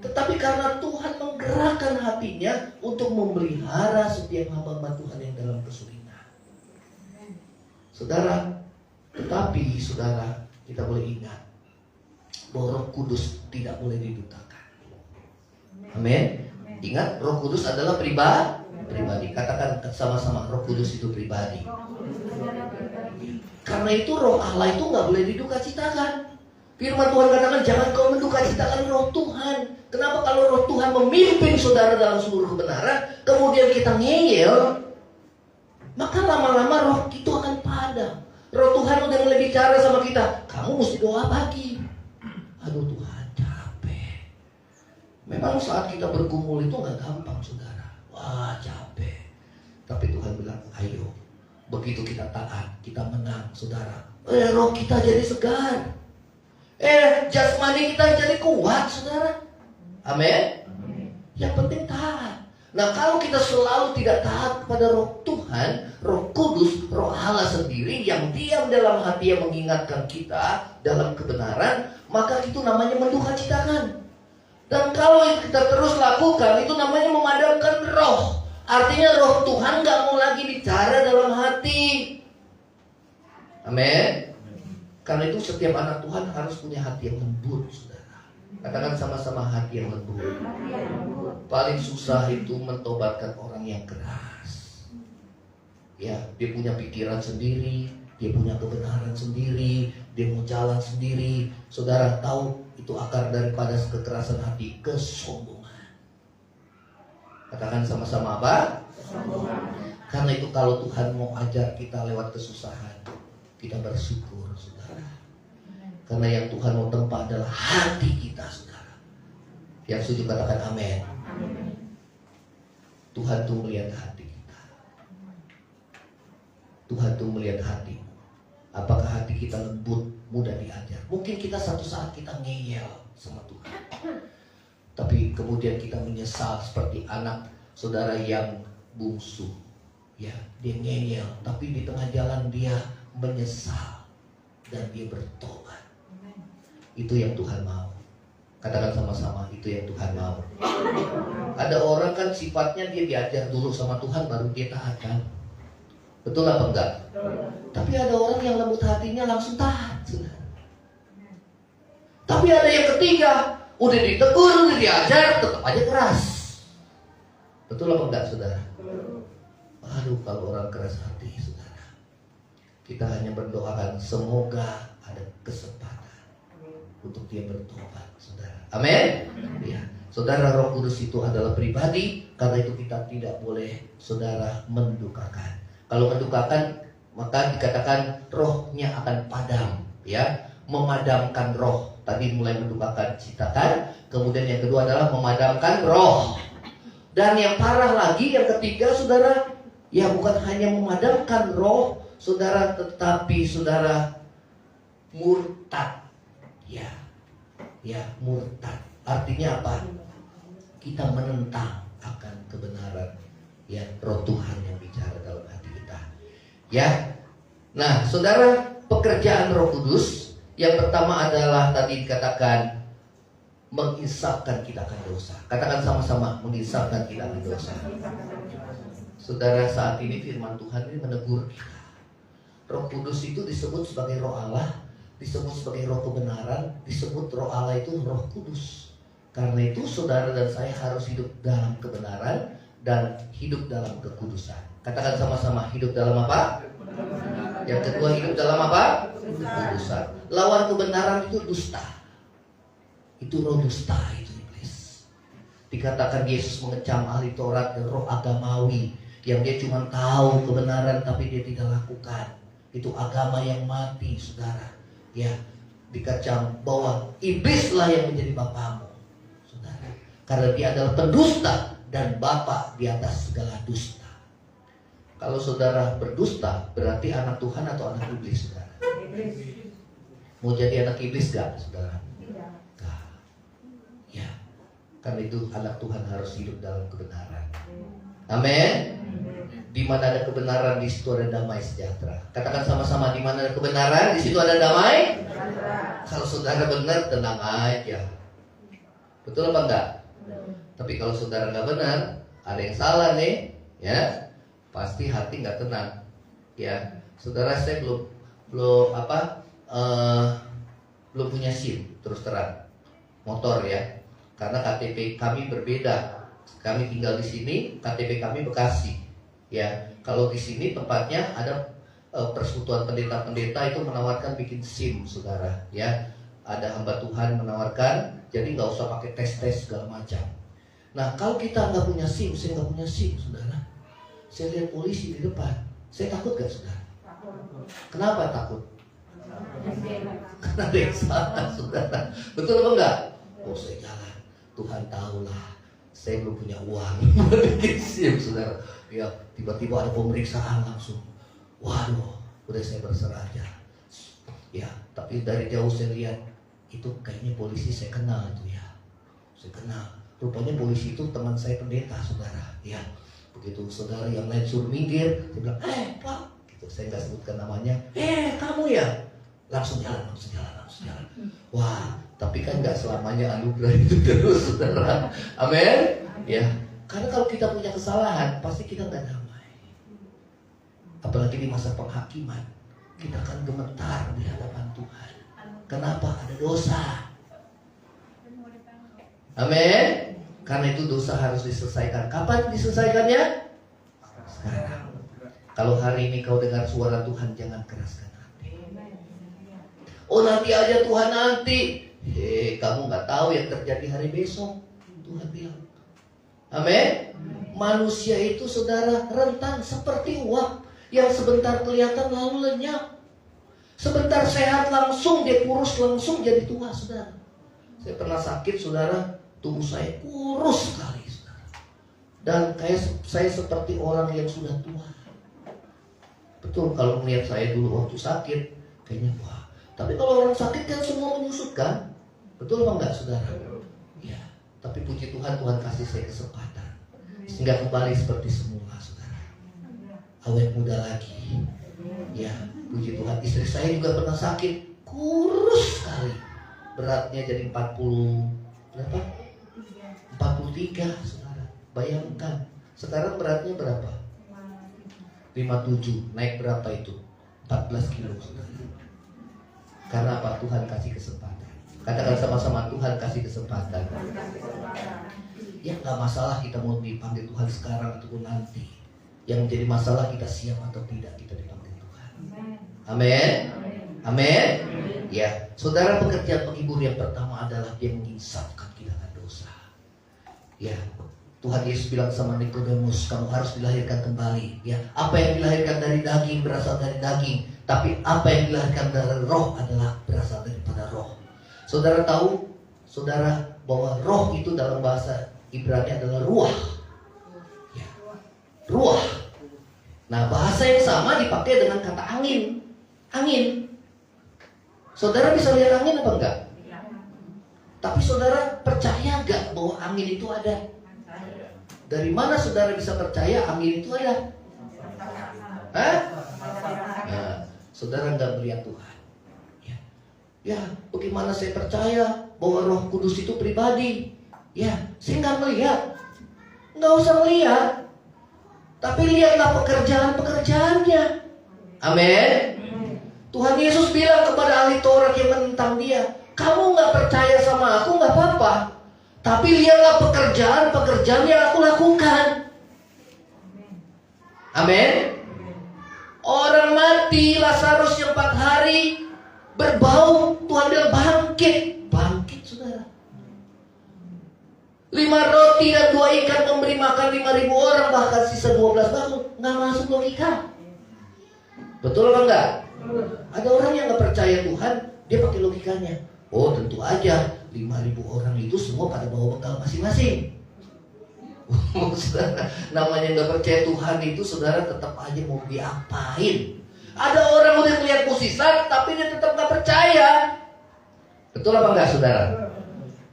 tetapi karena Tuhan menggerakkan hatinya untuk memelihara setiap hamba-hamba Tuhan yang dalam kesulitan. Saudara, tetapi saudara, kita boleh ingat bahwa Roh Kudus tidak boleh didutakan. Amin. Ingat, Roh Kudus adalah pribadi. Katakan sama-sama, Roh Kudus itu pribadi. Karena itu Roh Allah itu nggak boleh didukacitakan. Firman Tuhan katakan, jangan kau mendukacitakan Roh Tuhan. Kenapa? Kalau Roh Tuhan memimpin saudara dalam seluruh kebenaran, kemudian kita ngeyel, maka lama-lama roh itu akan padam. Roh Tuhan udah mulai bicara sama kita, kamu mesti doa pagi. Aduh Tuhan, capek. Memang saat kita bergumul itu nggak gampang, saudara. Wah, capek. Tapi Tuhan bilang, ayo. Begitu kita taat, kita menang, saudara. Roh kita jadi segar. Jasmani kita jadi kuat, saudara. Amin. Yang penting taat. Nah, kalau kita selalu tidak taat kepada Roh Tuhan, Roh Kudus, Roh Allah sendiri yang diam dalam hati yang mengingatkan kita dalam kebenaran, maka itu namanya mendukacitakan. Dan kalau kita terus lakukan, itu namanya memadamkan roh. Artinya roh Tuhan gak mau lagi bicara dalam hati. Amin. Karena itu setiap anak Tuhan harus punya hati yang lembut, saudara. Katakan sama-sama, hati yang lembut. Paling susah itu mentobatkan orang yang keras. Ya, dia punya pikiran sendiri, dia punya kebenaran sendiri, dia mau jalan sendiri. Saudara tahu itu akar daripada kekerasan hati, kesombongan. Katakan sama-sama apa? Kesombongan. Karena itu kalau Tuhan mau ajar kita lewat kesusahan, kita bersyukur, saudara. Karena yang Tuhan mau tempa adalah hati kita, saudara. Yang setuju katakan amin. Tuhan tuh melihat hati kita. Tuhan tuh melihat hati. Apakah hati kita lembut, mudah diajar? Mungkin kita satu saat kita ngeyel sama Tuhan, tapi kemudian kita menyesal seperti anak saudara yang bungsu. Ya, dia ngeyel, tapi di tengah jalan dia menyesal dan dia bertobat. Itu yang Tuhan mau. Katakan sama-sama, itu yang Tuhan mau. Ada orang kan sifatnya dia diajar dulu sama Tuhan baru dia taat kan? Betul apa enggak? Tapi ada orang yang lembut hatinya langsung taat, saudara. Tapi ada yang ketiga, udah ditegur, udah diajar, tetap aja keras. Betul apa enggak, saudara? Aduh, kalau orang keras hati, saudara, kita hanya berdoakan semoga ada kesempatan untuk dia bertobat, saudara. Amin. Ya, saudara, Roh Kudus itu adalah pribadi, karena itu kita tidak boleh, saudara, mendukakan. Kalau mendukakan, maka dikatakan rohnya akan padam, ya, memadamkan roh. Tadi mulai mendukakan, citakan. Kemudian yang kedua adalah memadamkan roh. Dan yang parah lagi, yang ketiga, saudara, ya bukan hanya memadamkan roh, saudara, tetapi saudara murtad. Ya, murtad. Artinya apa? Kita menentang akan kebenaran. Ya, roh Tuhan yang bicara dalam hati kita. Ya. Nah, saudara, pekerjaan Roh Kudus yang pertama adalah tadi dikatakan menginsafkan kita akan dosa. Katakan sama-sama, menginsafkan kita akan dosa. Saudara, saat ini firman Tuhan ini menegur kita. Roh Kudus itu disebut sebagai Roh Allah, disebut sebagai Roh kebenaran, disebut Roh Allah itu Roh Kudus. Karena itu saudara dan saya harus hidup dalam kebenaran dan hidup dalam kekudusan. Katakan sama-sama, hidup dalam apa? Yang kedua, hidup dalam apa? Kekudusan. Lawan kebenaran itu dusta. Itu roh dusta, itu iblis. Dikatakan Yesus mengecam ahli Taurat dan roh agamawi yang dia cuma tahu kebenaran tapi dia tidak lakukan. Itu agama yang mati, saudara. Ya, dikecam bahwa iblislah yang menjadi bapamu, saudara. Karena dia adalah pendusta dan bapa di atas segala dusta. Kalau saudara berdusta, berarti anak Tuhan atau anak iblis, saudara? Iblis. Mau jadi anak iblis gak, saudara? Tidak. Gak. Ya, karena itu anak Tuhan harus hidup dalam kebenaran. Amin. Di mana ada kebenaran, di situ ada damai sejahtera. Katakan sama-sama, di mana ada kebenaran, di situ ada damai sejahtera. Kalau saudara benar, tenang aja. Betul apa enggak? Tapi kalau saudara nggak benar, ada yang salah nih, ya, pasti hati nggak tenang. Ya, saudara, saya belum punya SIM, terus terang, motor ya, karena KTP kami berbeda. Kami tinggal di sini, KTP kami Bekasi. Ya, kalau di sini tempatnya ada persekutuan pendeta-pendeta itu menawarkan bikin SIM, saudara. Ya, ada hamba Tuhan menawarkan, jadi nggak usah pakai tes segala macam. Nah, kalau kita nggak punya SIM, saya nggak punya SIM, saudara. Saya lihat polisi di depan, saya takut gak, saudara? Kenapa takut? Karena ada yang salah, saudara. Betul apa enggak? Oh, saya jalan. Tuhan tahulah saya belum punya uang. Siap saudara. Ya tiba-tiba ada pemeriksaan langsung. Waduh, udah saya berserah aja. Ya, tapi dari jauh saya lihat itu kayaknya polisi saya kenal itu ya. Saya kenal. Rupanya polisi itu teman saya pendeta saudara. Ya, begitu saudara yang lain suruh minggir, saya bilang, Pak, gitu. Saya nggak sebutkan namanya. Kamu ya? Langsung jalan. Wah, tapi kan nggak selamanya anugerah itu terus saudara. Amin. Ya, karena kalau kita punya kesalahan pasti kita nggak damai. Apalagi di masa penghakiman, kita akan gemetar di hadapan Tuhan. Kenapa? Ada dosa. Amin. Karena itu dosa harus diselesaikan. Kapan diselesaikannya? Sekarang. Kalau hari ini kau dengar suara Tuhan, jangan keraskan hati. Oh nanti aja Tuhan nanti. Kamu nggak tahu yang terjadi hari besok. Tuhan bilang. Amin. Manusia itu saudara rentan seperti uap yang sebentar kelihatan lalu lenyap. Sebentar sehat langsung dia kurus langsung jadi tua saudara. Saya pernah sakit saudara, tubuh saya kurus sekali saudara. Dan kayak saya seperti orang yang sudah tua. Betul kalau melihat saya dulu waktu sakit, kayaknya wah. Tapi kalau orang sakit kan semua menyusut kan? Betul apa enggak saudara? Ya. Tapi puji Tuhan, Tuhan kasih saya kesempatan sehingga kembali seperti semula saudara. Awet muda lagi. Ya, puji Tuhan. Istri saya juga pernah sakit, kurus sekali. Beratnya jadi 40 berapa? 43 saudara. Bayangkan. Sekarang beratnya berapa? 57. Naik berapa itu? 14 kilo saudara. Karena apa? Tuhan kasih kesempatan. Katakan sama-sama, Tuhan kasih kesempatan. Ya gak masalah kita mau dipanggil Tuhan sekarang ataupun nanti. Yang menjadi masalah kita siap atau tidak kita dipanggil Tuhan. Amin. Amin. Ya, saudara, pekerjaan penghibur yang pertama adalah dia menginsafkan kita akan dosa. Ya, Tuhan Yesus bilang sama Nikodemus, kamu harus dilahirkan kembali. Ya, apa yang dilahirkan dari daging berasal dari daging, tapi apa yang dilahirkan dari roh adalah berasal daripada roh. Saudara tahu, saudara, bahwa roh itu dalam bahasa Ibrani adalah ruah. Ya, ruah. Nah, bahasa yang sama dipakai dengan kata angin. Angin. Saudara bisa lihat angin apa enggak? Tapi saudara percaya enggak bahwa angin itu ada? Dari mana saudara bisa percaya angin itu ada? Nah, saudara enggak melihat Tuhan. Ya, bagaimana saya percaya bahwa Roh Kudus itu pribadi? Ya, saya nggak melihat. Nggak usah melihat. Tapi lihatlah pekerjaan-pekerjaannya. Amin. Tuhan Yesus bilang kepada ahli Taurat yang menentang dia, kamu nggak percaya sama aku nggak apa-apa. Tapi lihatlah pekerjaan-pekerjaan yang aku lakukan. Amin. Orang mati, Lazarus yang 4 hari berbau, Tuhan bilang bangkit. Bangkit saudara. 5 roti dan 2 ikan memberi makan 5.000 orang, bahkan sisa 12 batu. Nggak masuk logika. Betul apa enggak? Ada orang yang nggak percaya Tuhan, dia pakai logikanya. Oh tentu aja 5.000 orang itu semua pada bawa bekal masing-masing. Saudara, namanya nggak percaya Tuhan itu saudara tetap aja mau diapain. Ada orang udah melihat mukjizat tapi dia tetap nggak percaya. Betul apa enggak saudara?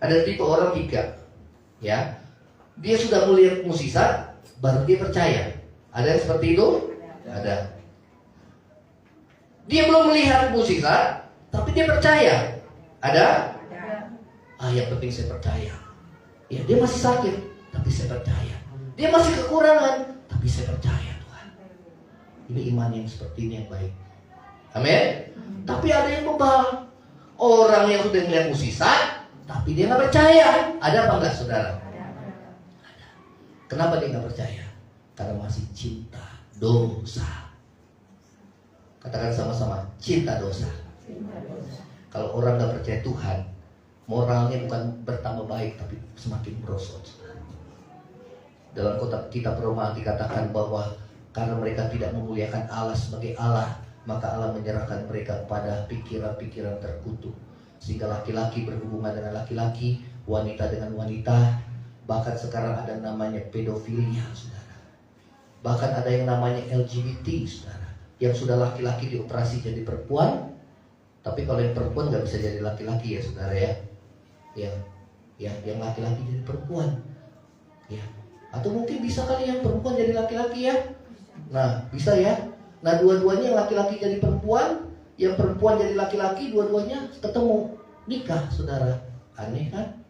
Ada tipe orang 3. Ya, dia sudah melihat mukjizat baru dia percaya. Ada yang seperti itu? Ada. Dia belum melihat mukjizat tapi dia percaya. Ada? Yang penting saya percaya. Ya, dia masih sakit tapi saya percaya. Dia masih kekurangan tapi saya percaya Tuhan. Ini iman yang seperti ini yang baik. Amin. Tapi ada yang bebal. Orang yang sudah melihat mukjizat tapi dia nggak percaya. Ada apa enggak saudara? Ada. Kenapa dia nggak percaya? Karena masih cinta dosa. Katakan sama-sama, cinta dosa. Kalau orang nggak percaya Tuhan, moralnya bukan bertambah baik tapi semakin merosot. Dalam kitab Roma dikatakan bahwa karena mereka tidak memuliakan Allah sebagai Allah, maka Allah menyerahkan mereka kepada pikiran-pikiran terkutuk. Sehingga laki-laki berhubungan dengan laki-laki, wanita dengan wanita. Bahkan sekarang ada namanya pedofilia, saudara. Bahkan ada yang namanya LGBT, saudara, yang sudah laki-laki dioperasi jadi perempuan. Tapi kalau yang perempuan nggak bisa jadi laki-laki ya, saudara ya. Yang laki-laki jadi perempuan. Ya. Atau mungkin bisa kali yang perempuan jadi laki-laki ya. Nah, bisa ya. Nah, dua-duanya yang laki-laki jadi perempuan, yang perempuan jadi laki-laki, dua-duanya ketemu nikah, saudara. Aneh kan?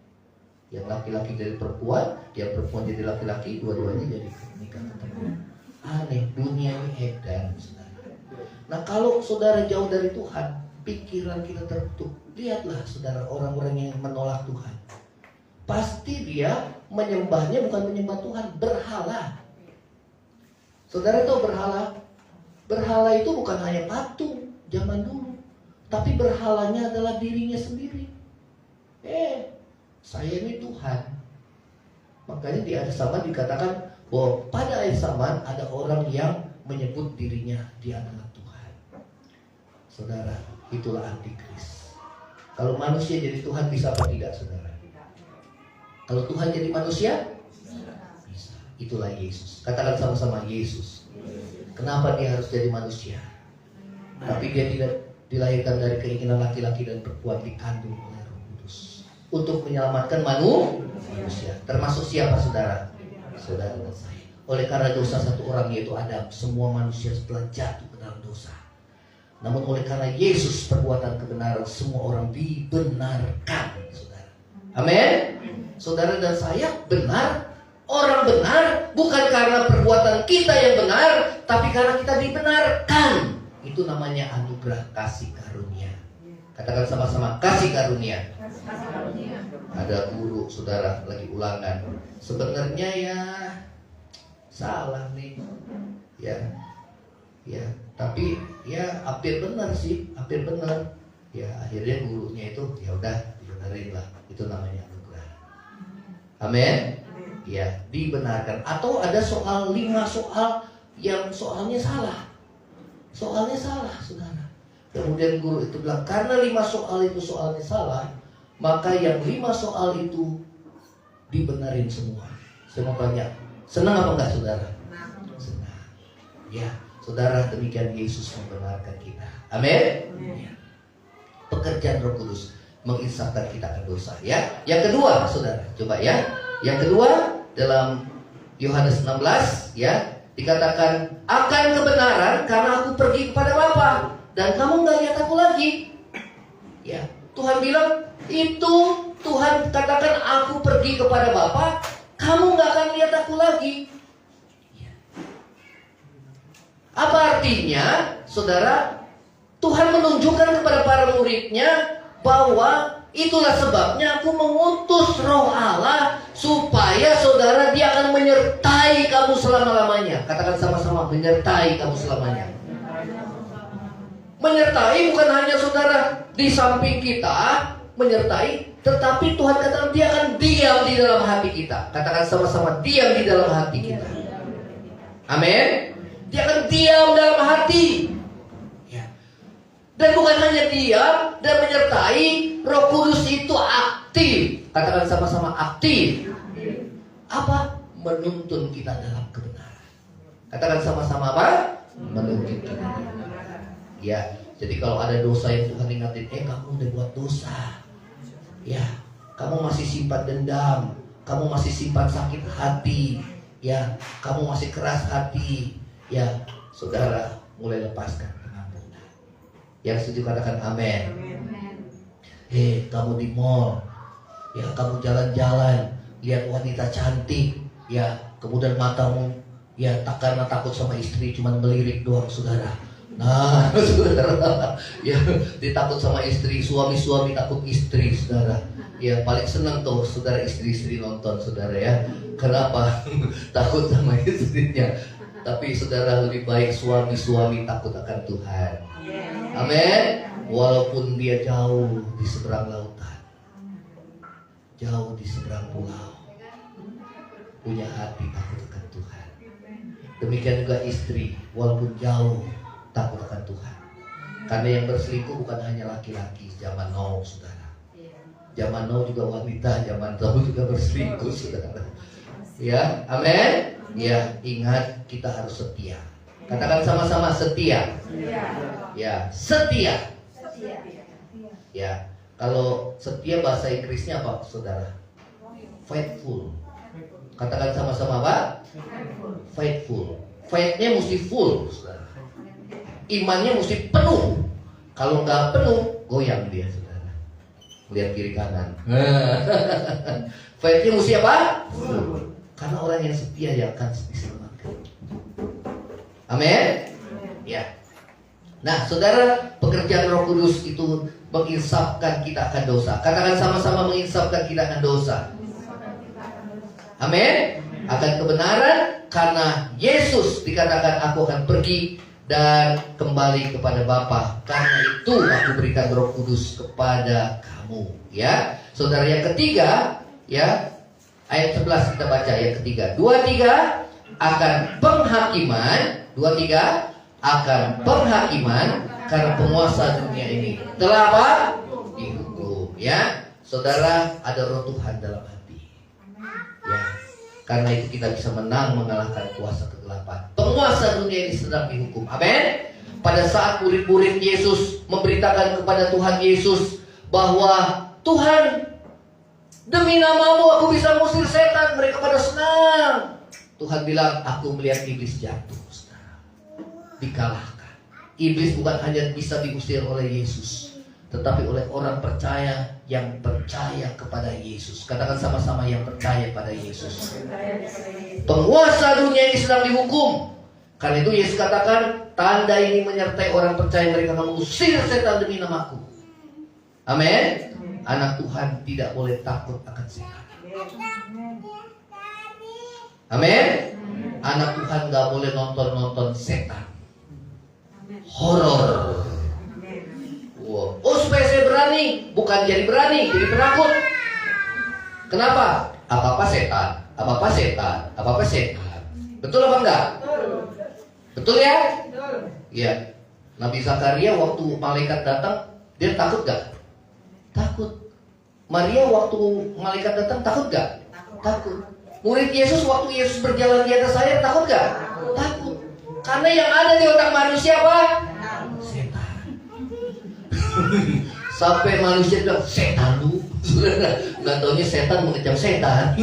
Yang laki-laki jadi perempuan, yang perempuan jadi laki-laki, dua-duanya jadi nikah ketemu. Aneh, dunia ini edan, saudara. Nah, kalau saudara jauh dari Tuhan, pikiran kita tertutup. Lihatlah, saudara, orang-orang yang menolak Tuhan. Pasti dia menyembahnya bukan menyembah Tuhan, berhala. Saudara tahu berhala? Berhala itu bukan hanya patung zaman dulu, tapi berhalanya adalah dirinya sendiri. Saya ini Tuhan. Makanya di akhir zaman dikatakan bahwa pada akhir zaman ada orang yang menyebut dirinya dia adalah Tuhan. Saudara, itulah antikris. Kalau manusia jadi Tuhan bisa apa tidak, saudara? Kalau Tuhan jadi manusia? Bisa. Itulah Yesus. Katakan sama-sama, Yesus. Kenapa dia harus jadi manusia? Tapi dia tidak dilahirkan dari keinginan laki-laki dan perempuan, dikandung oleh Roh Kudus untuk menyelamatkan manusia. Termasuk siapa, saudara? Saudara dan saya. Oleh karena dosa satu orang, yaitu Adam, semua manusia telah jatuh ke dalam dosa. Namun oleh karena Yesus perbuatan kebenaran, semua orang dibenarkan, saudara. Amin. Saudara dan saya benar, orang benar bukan karena perbuatan kita yang benar, tapi karena kita dibenarkan. Itu namanya anugerah kasih karunia. Katakan sama-sama, kasih karunia. Ada guru, saudara, lagi ulangan. Sebenarnya ya salah nih. Ya, tapi ya hampir benar sih, hampir benar. Ya akhirnya gurunya itu ya udah dibenerin lah. Itu namanya anugerah. Amin. Ya, dibenarkan. Atau ada 5 soal yang soalnya salah. Soalnya salah, saudara. Kemudian guru itu bilang, karena 5 soal itu soalnya salah, maka yang 5 soal itu dibenerin semua. Saya mau tanya, senang apa enggak, saudara? Senang. Ya, saudara, demikian Yesus membenarkan kita. Amin. Ya. Pekerjaan Roh Kudus menginsafkan kita akan dosa, ya. Yang kedua, saudara, coba ya. Yang kedua, dalam Yohanes 16, ya, dikatakan akan kebenaran karena aku pergi kepada Bapa dan kamu nggak lihat aku lagi. Ya, Tuhan bilang itu, Tuhan katakan aku pergi kepada Bapa, kamu nggak akan lihat aku lagi. Ya. Apa artinya, saudara? Tuhan menunjukkan kepada para muridnya bahwa itulah sebabnya aku mengutus Roh Allah supaya saudara dia akan menyertai kamu selama-lamanya. Katakan sama-sama, menyertai kamu selamanya. Menyertai bukan hanya saudara di samping kita menyertai, tetapi Tuhan katakan dia akan diam di dalam hati kita. Katakan sama-sama, diam di dalam hati kita. Amin. Dia akan diam dalam hati. Dan bukan hanya diam dan menyertai, Roh Kudus itu aktif. Katakan sama-sama, aktif. Apa? Menuntun kita dalam kebenaran. Katakan sama-sama apa? Menuntun kita. Ya, jadi kalau ada dosa yang Tuhan ingatin, kamu udah buat dosa. Ya, kamu masih simpan dendam, kamu masih simpan sakit hati. Ya, kamu masih keras hati. Ya, saudara, mulai lepaskan. Yang setuju katakan amin. Kamu di mall, ya, kamu jalan-jalan, lihat wanita cantik, ya, kemudian matamu, ya, tak karena takut sama istri, cuman melirik doang, saudara. Nah, saudara, ya, ditakut sama istri, suami takut istri, saudara. Ya, paling senang tuh, saudara, istri-istri nonton, saudara, ya. Kenapa? Takut sama istrinya. Tapi saudara, lebih baik suami takut akan Tuhan. Amin. Walaupun dia jauh di seberang lautan, jauh di seberang pulau, punya hati takut akan Tuhan. Demikian juga istri, walaupun jauh takut akan Tuhan. Karena yang berselingkuh bukan hanya laki-laki zaman now, saudara. Zaman now juga wanita, zaman dahulu juga berselingkuh, saudara. Ya, amin. Ya, ingat kita harus setia. Katakan sama-sama setia. Ya, setia. Ya, kalau setia bahasa Inggrisnya apa, saudara? Faithful. Katakan sama-sama apa? Faithful. Faithnya mesti full, saudara. Imannya mesti penuh. Kalau nggak penuh, goyang dia, saudara. Lihat kiri kanan. Faithnya mesti apa? Full. Karena orang yang setia yang akan diselamatkan. Amin. Ya. Nah, saudara, pekerjaan Roh Kudus itu menginsafkan kita akan dosa. Katakan sama-sama, menginsafkan kita akan dosa. Amin. Akan kebenaran, karena Yesus dikatakan aku akan pergi dan kembali kepada Bapa. Karena itu aku berikan Roh Kudus kepada kamu. Ya, saudara, yang ketiga, ya, ayat 11 kita baca yang ketiga. 23 akan penghakiman. 23 akan penghakiman karena penguasa dunia ini telah apa? Dihukum. Ya, saudara, ada roh Tuhan dalam hati. Ya, karena itu kita bisa menang mengalahkan kuasa kegelapan. Penguasa dunia ini sedang dihukum. Amin. Pada saat murid-murid Yesus memberitakan kepada Tuhan Yesus bahwa Tuhan, demi namamu aku bisa mengusir setan, mereka pada senang. Tuhan bilang, aku melihat iblis jatuh, saudara, dikalahkan. Iblis bukan hanya bisa diusir oleh Yesus, tetapi oleh orang percaya yang percaya kepada Yesus. Katakan sama-sama, yang percaya pada Yesus. Penguasa dunia ini sedang dihukum. Karena itu Yesus katakan, tanda ini menyertai orang percaya, mereka mengusir setan demi namaku. Amin. Anak Tuhan tidak boleh takut akan setan. Amin. Anak Tuhan gak boleh nonton setan, horor. Wow. Oh, supaya saya berani, bukan jadi berani, jadi penakut. Kenapa? Apa-apa setan, apa-apa setan, apa-apa setan. Betul apa enggak? Betul ya? Iya. Nabi Zakaria waktu malaikat datang, dia takut gak? Takut. Maria waktu malaikat datang takut gak? Takut. Murid Yesus waktu Yesus berjalan di atas air takut gak? Takut. Karena yang ada di otak manusia apa? Setan. Sampai manusia bilang, setan lu. Nggak taunya setan mengecam setan.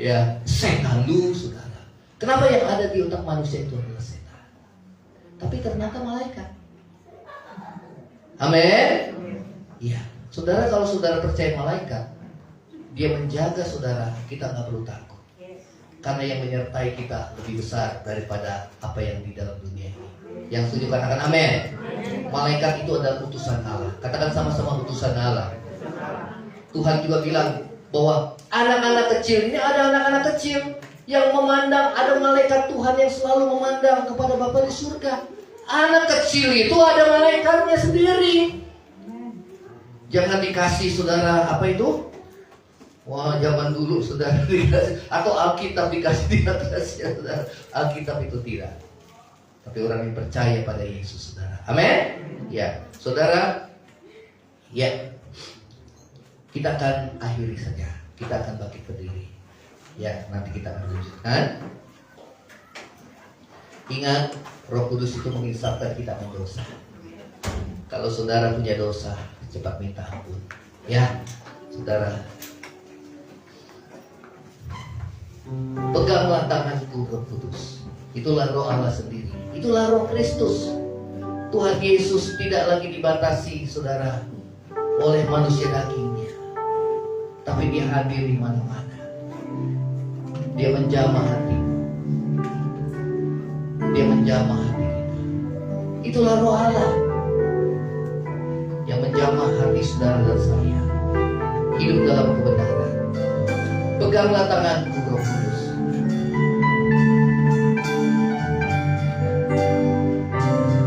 Ya, setan lu, saudara. Kenapa yang ada di otak manusia itu adalah setan? Tapi ternyata malaikat. Amin. Iya. Saudara, kalau saudara percaya malaikat, dia menjaga saudara, kita nggak perlu takut. Karena yang menyertai kita lebih besar daripada apa yang di dalam dunia ini. Yang setuju katakan amin. Malaikat itu adalah utusan Allah. Katakan sama-sama, utusan Allah. Tuhan juga bilang bahwa anak-anak kecil, ini ada anak-anak kecil yang memandang, ada malaikat Tuhan yang selalu memandang kepada Bapa di surga. Anak kecil itu ada malaikatnya sendiri. Jangan dikasih saudara apa itu? Wah, zaman dulu saudara dikasih, atau Alkitab dikasih di atasnya, saudara. Alkitab itu tidak. Tapi orang yang percaya pada Yesus, saudara. Amin. Ya, saudara. Ya, kita akan akhiri saja. Kita akan bangkit berdiri. Ya, nanti kita akan lanjutkan. Ingat, Roh Kudus itu menginsafkan kita mendosa. Kalau saudara punya dosa, cepat minta ampun. Ya, saudara. Peganglah tanganku, Roh Kudus. Itulah Roh Allah sendiri. Itulah Roh Kristus. Tuhan Yesus tidak lagi dibatasi, saudara, oleh manusia dagingnya, tapi dia hadir di mana-mana. Dia menjamah hati. Dia menjamah hati kita. Itulah Roh Allah yang menjamah hati saudara dan saya, hidup dalam kebenaran. Peganglah tanganku, Roh Kudus.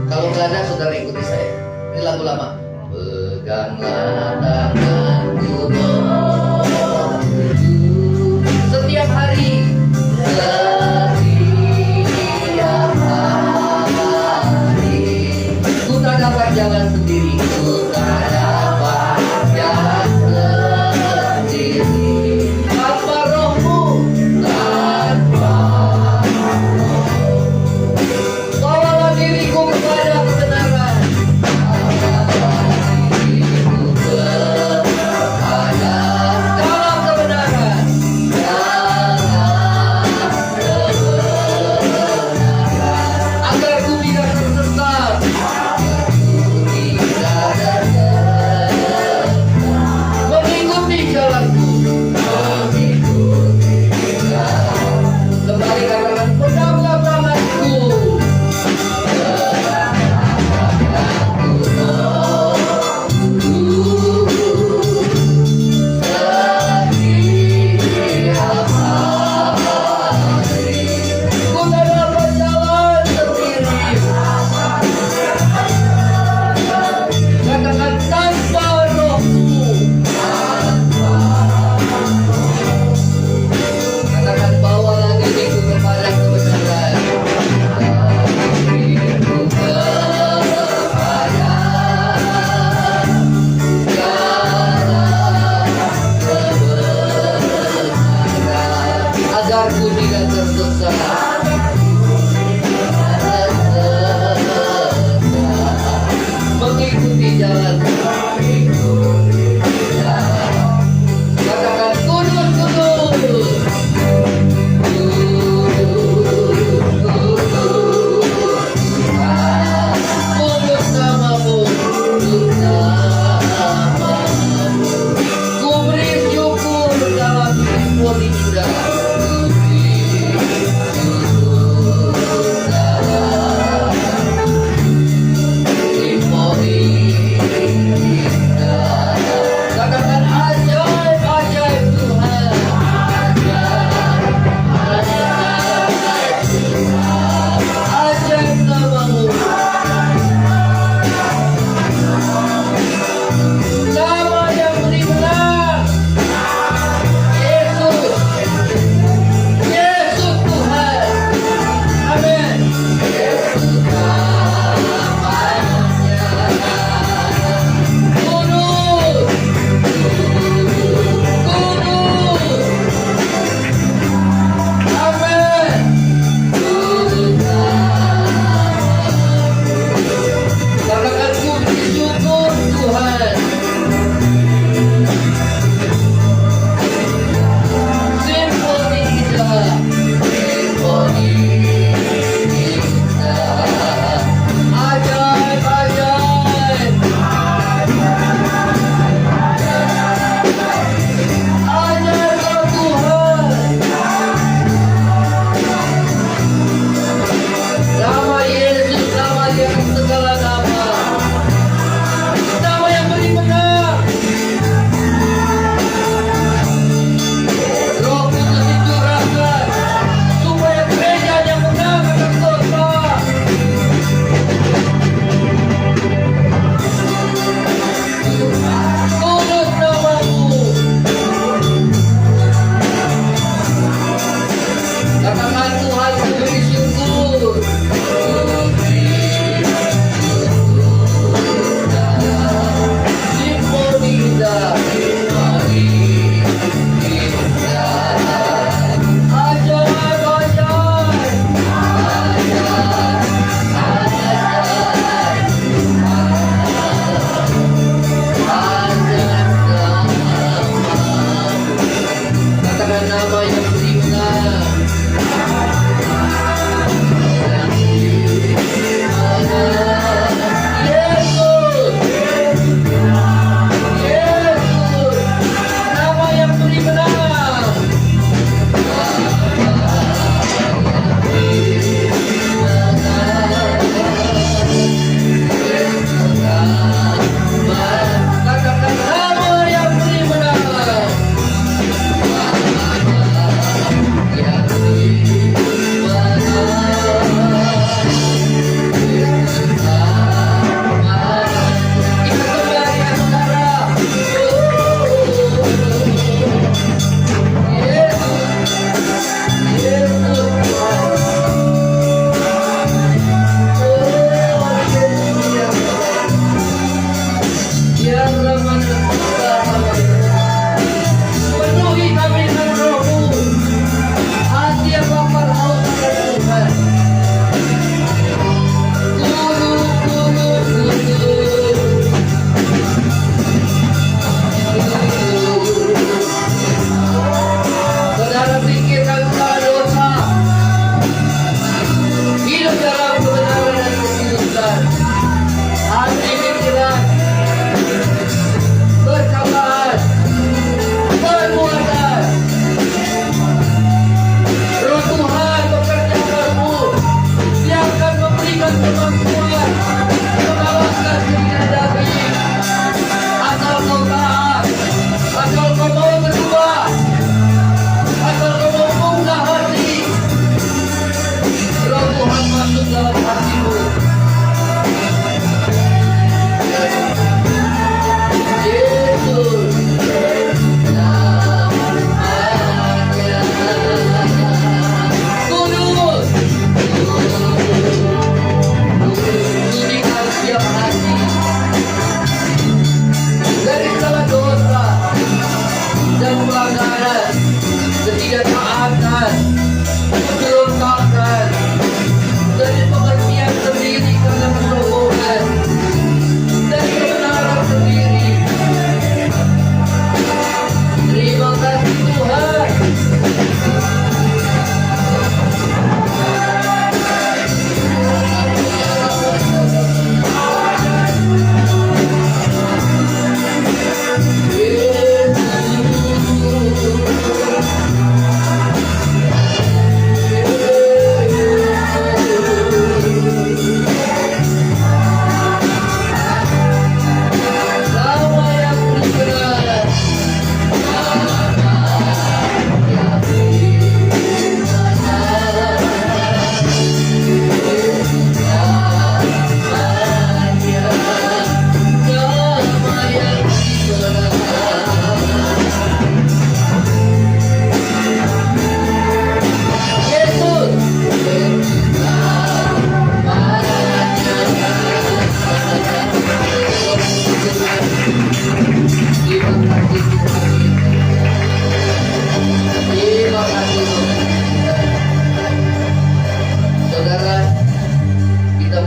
Kalau nggak ada, saudara ikuti saya. Ini lagu lama. Peganglah tanganku, Roh Kudus. Setiap hari. Setiap hari. Ku tak dapat jalan sendiri. Ku tak dapat jalan sendiri.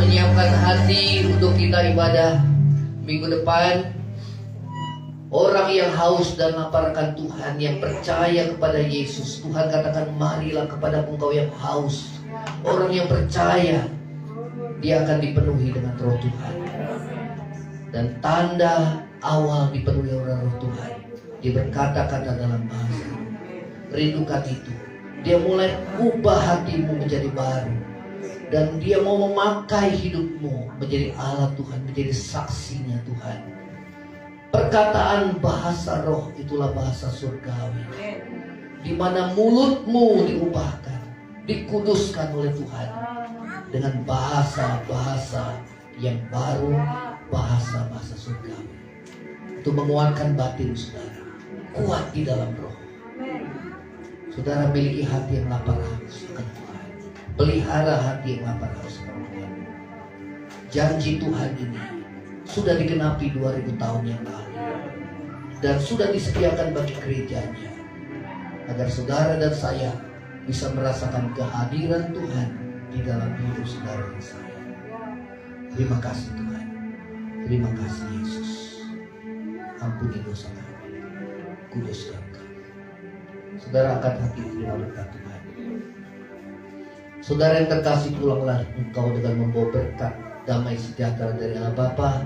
menyiapkan hati untuk kita ibadah minggu depan. Orang yang haus dan lapar akan Tuhan, yang percaya kepada Yesus, Tuhan katakan, marilah kepada engkau yang haus. Orang yang percaya, dia akan dipenuhi dengan roh Tuhan. Dan tanda awal dipenuhi oleh roh Tuhan, dia berkata-kata dalam bahasa. Rindukan itu. Dia mulai ubah hatimu menjadi baru. Dan dia mau memakai hidupmu menjadi alat Tuhan, menjadi saksinya Tuhan. Perkataan bahasa roh itulah bahasa surgawi, di mana mulutmu diubahkan, dikuduskan oleh Tuhan dengan bahasa-bahasa yang baru, bahasa-bahasa surgawi. Itu menguatkan batin saudara, kuat di dalam roh. Saudara miliki hati yang lapar haus akan Tuhan, pelihara hati yang lapar haus akan Tuhan. Janji Tuhan ini sudah digenapi 2000 tahun yang lalu dan sudah disediakan bagi gerejanya, agar saudara dan saya bisa merasakan kehadiran Tuhan di dalam hidup saudara dan saya. Terima kasih Tuhan, terima kasih Yesus. Ampuni dosa kami, kuduskan kami. Saudara angkat hati, terima berkat Tuhan. Saudara yang terkasih, pulanglah engkau dengan membawa berkat damai sejahtera dari Allah Bapa,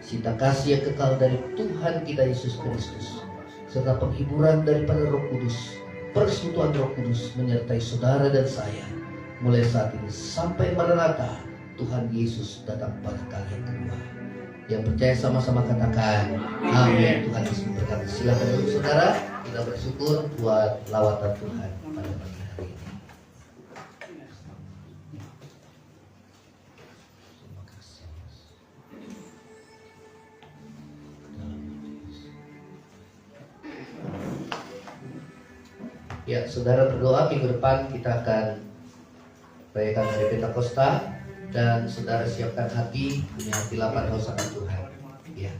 cinta kasih yang kekal dari Tuhan kita Yesus Kristus, serta penghiburan daripada Roh Kudus, persekutuan Roh Kudus menyertai saudara dan saya mulai saat ini sampai Maranatha, Tuhan Yesus datang pada kali yang kedua. Yang percaya sama-sama katakan amin. Tuhan Yesus memberkati. Silakan duduk saudara, kita bersyukur buat lawatan Tuhan pada pagi hari ini. Ya, saudara berdoa, minggu depan kita akan rayakan hari Pentakosta, dan saudara siapkan hati, punya hati lapar haus akan Tuhan. Ya,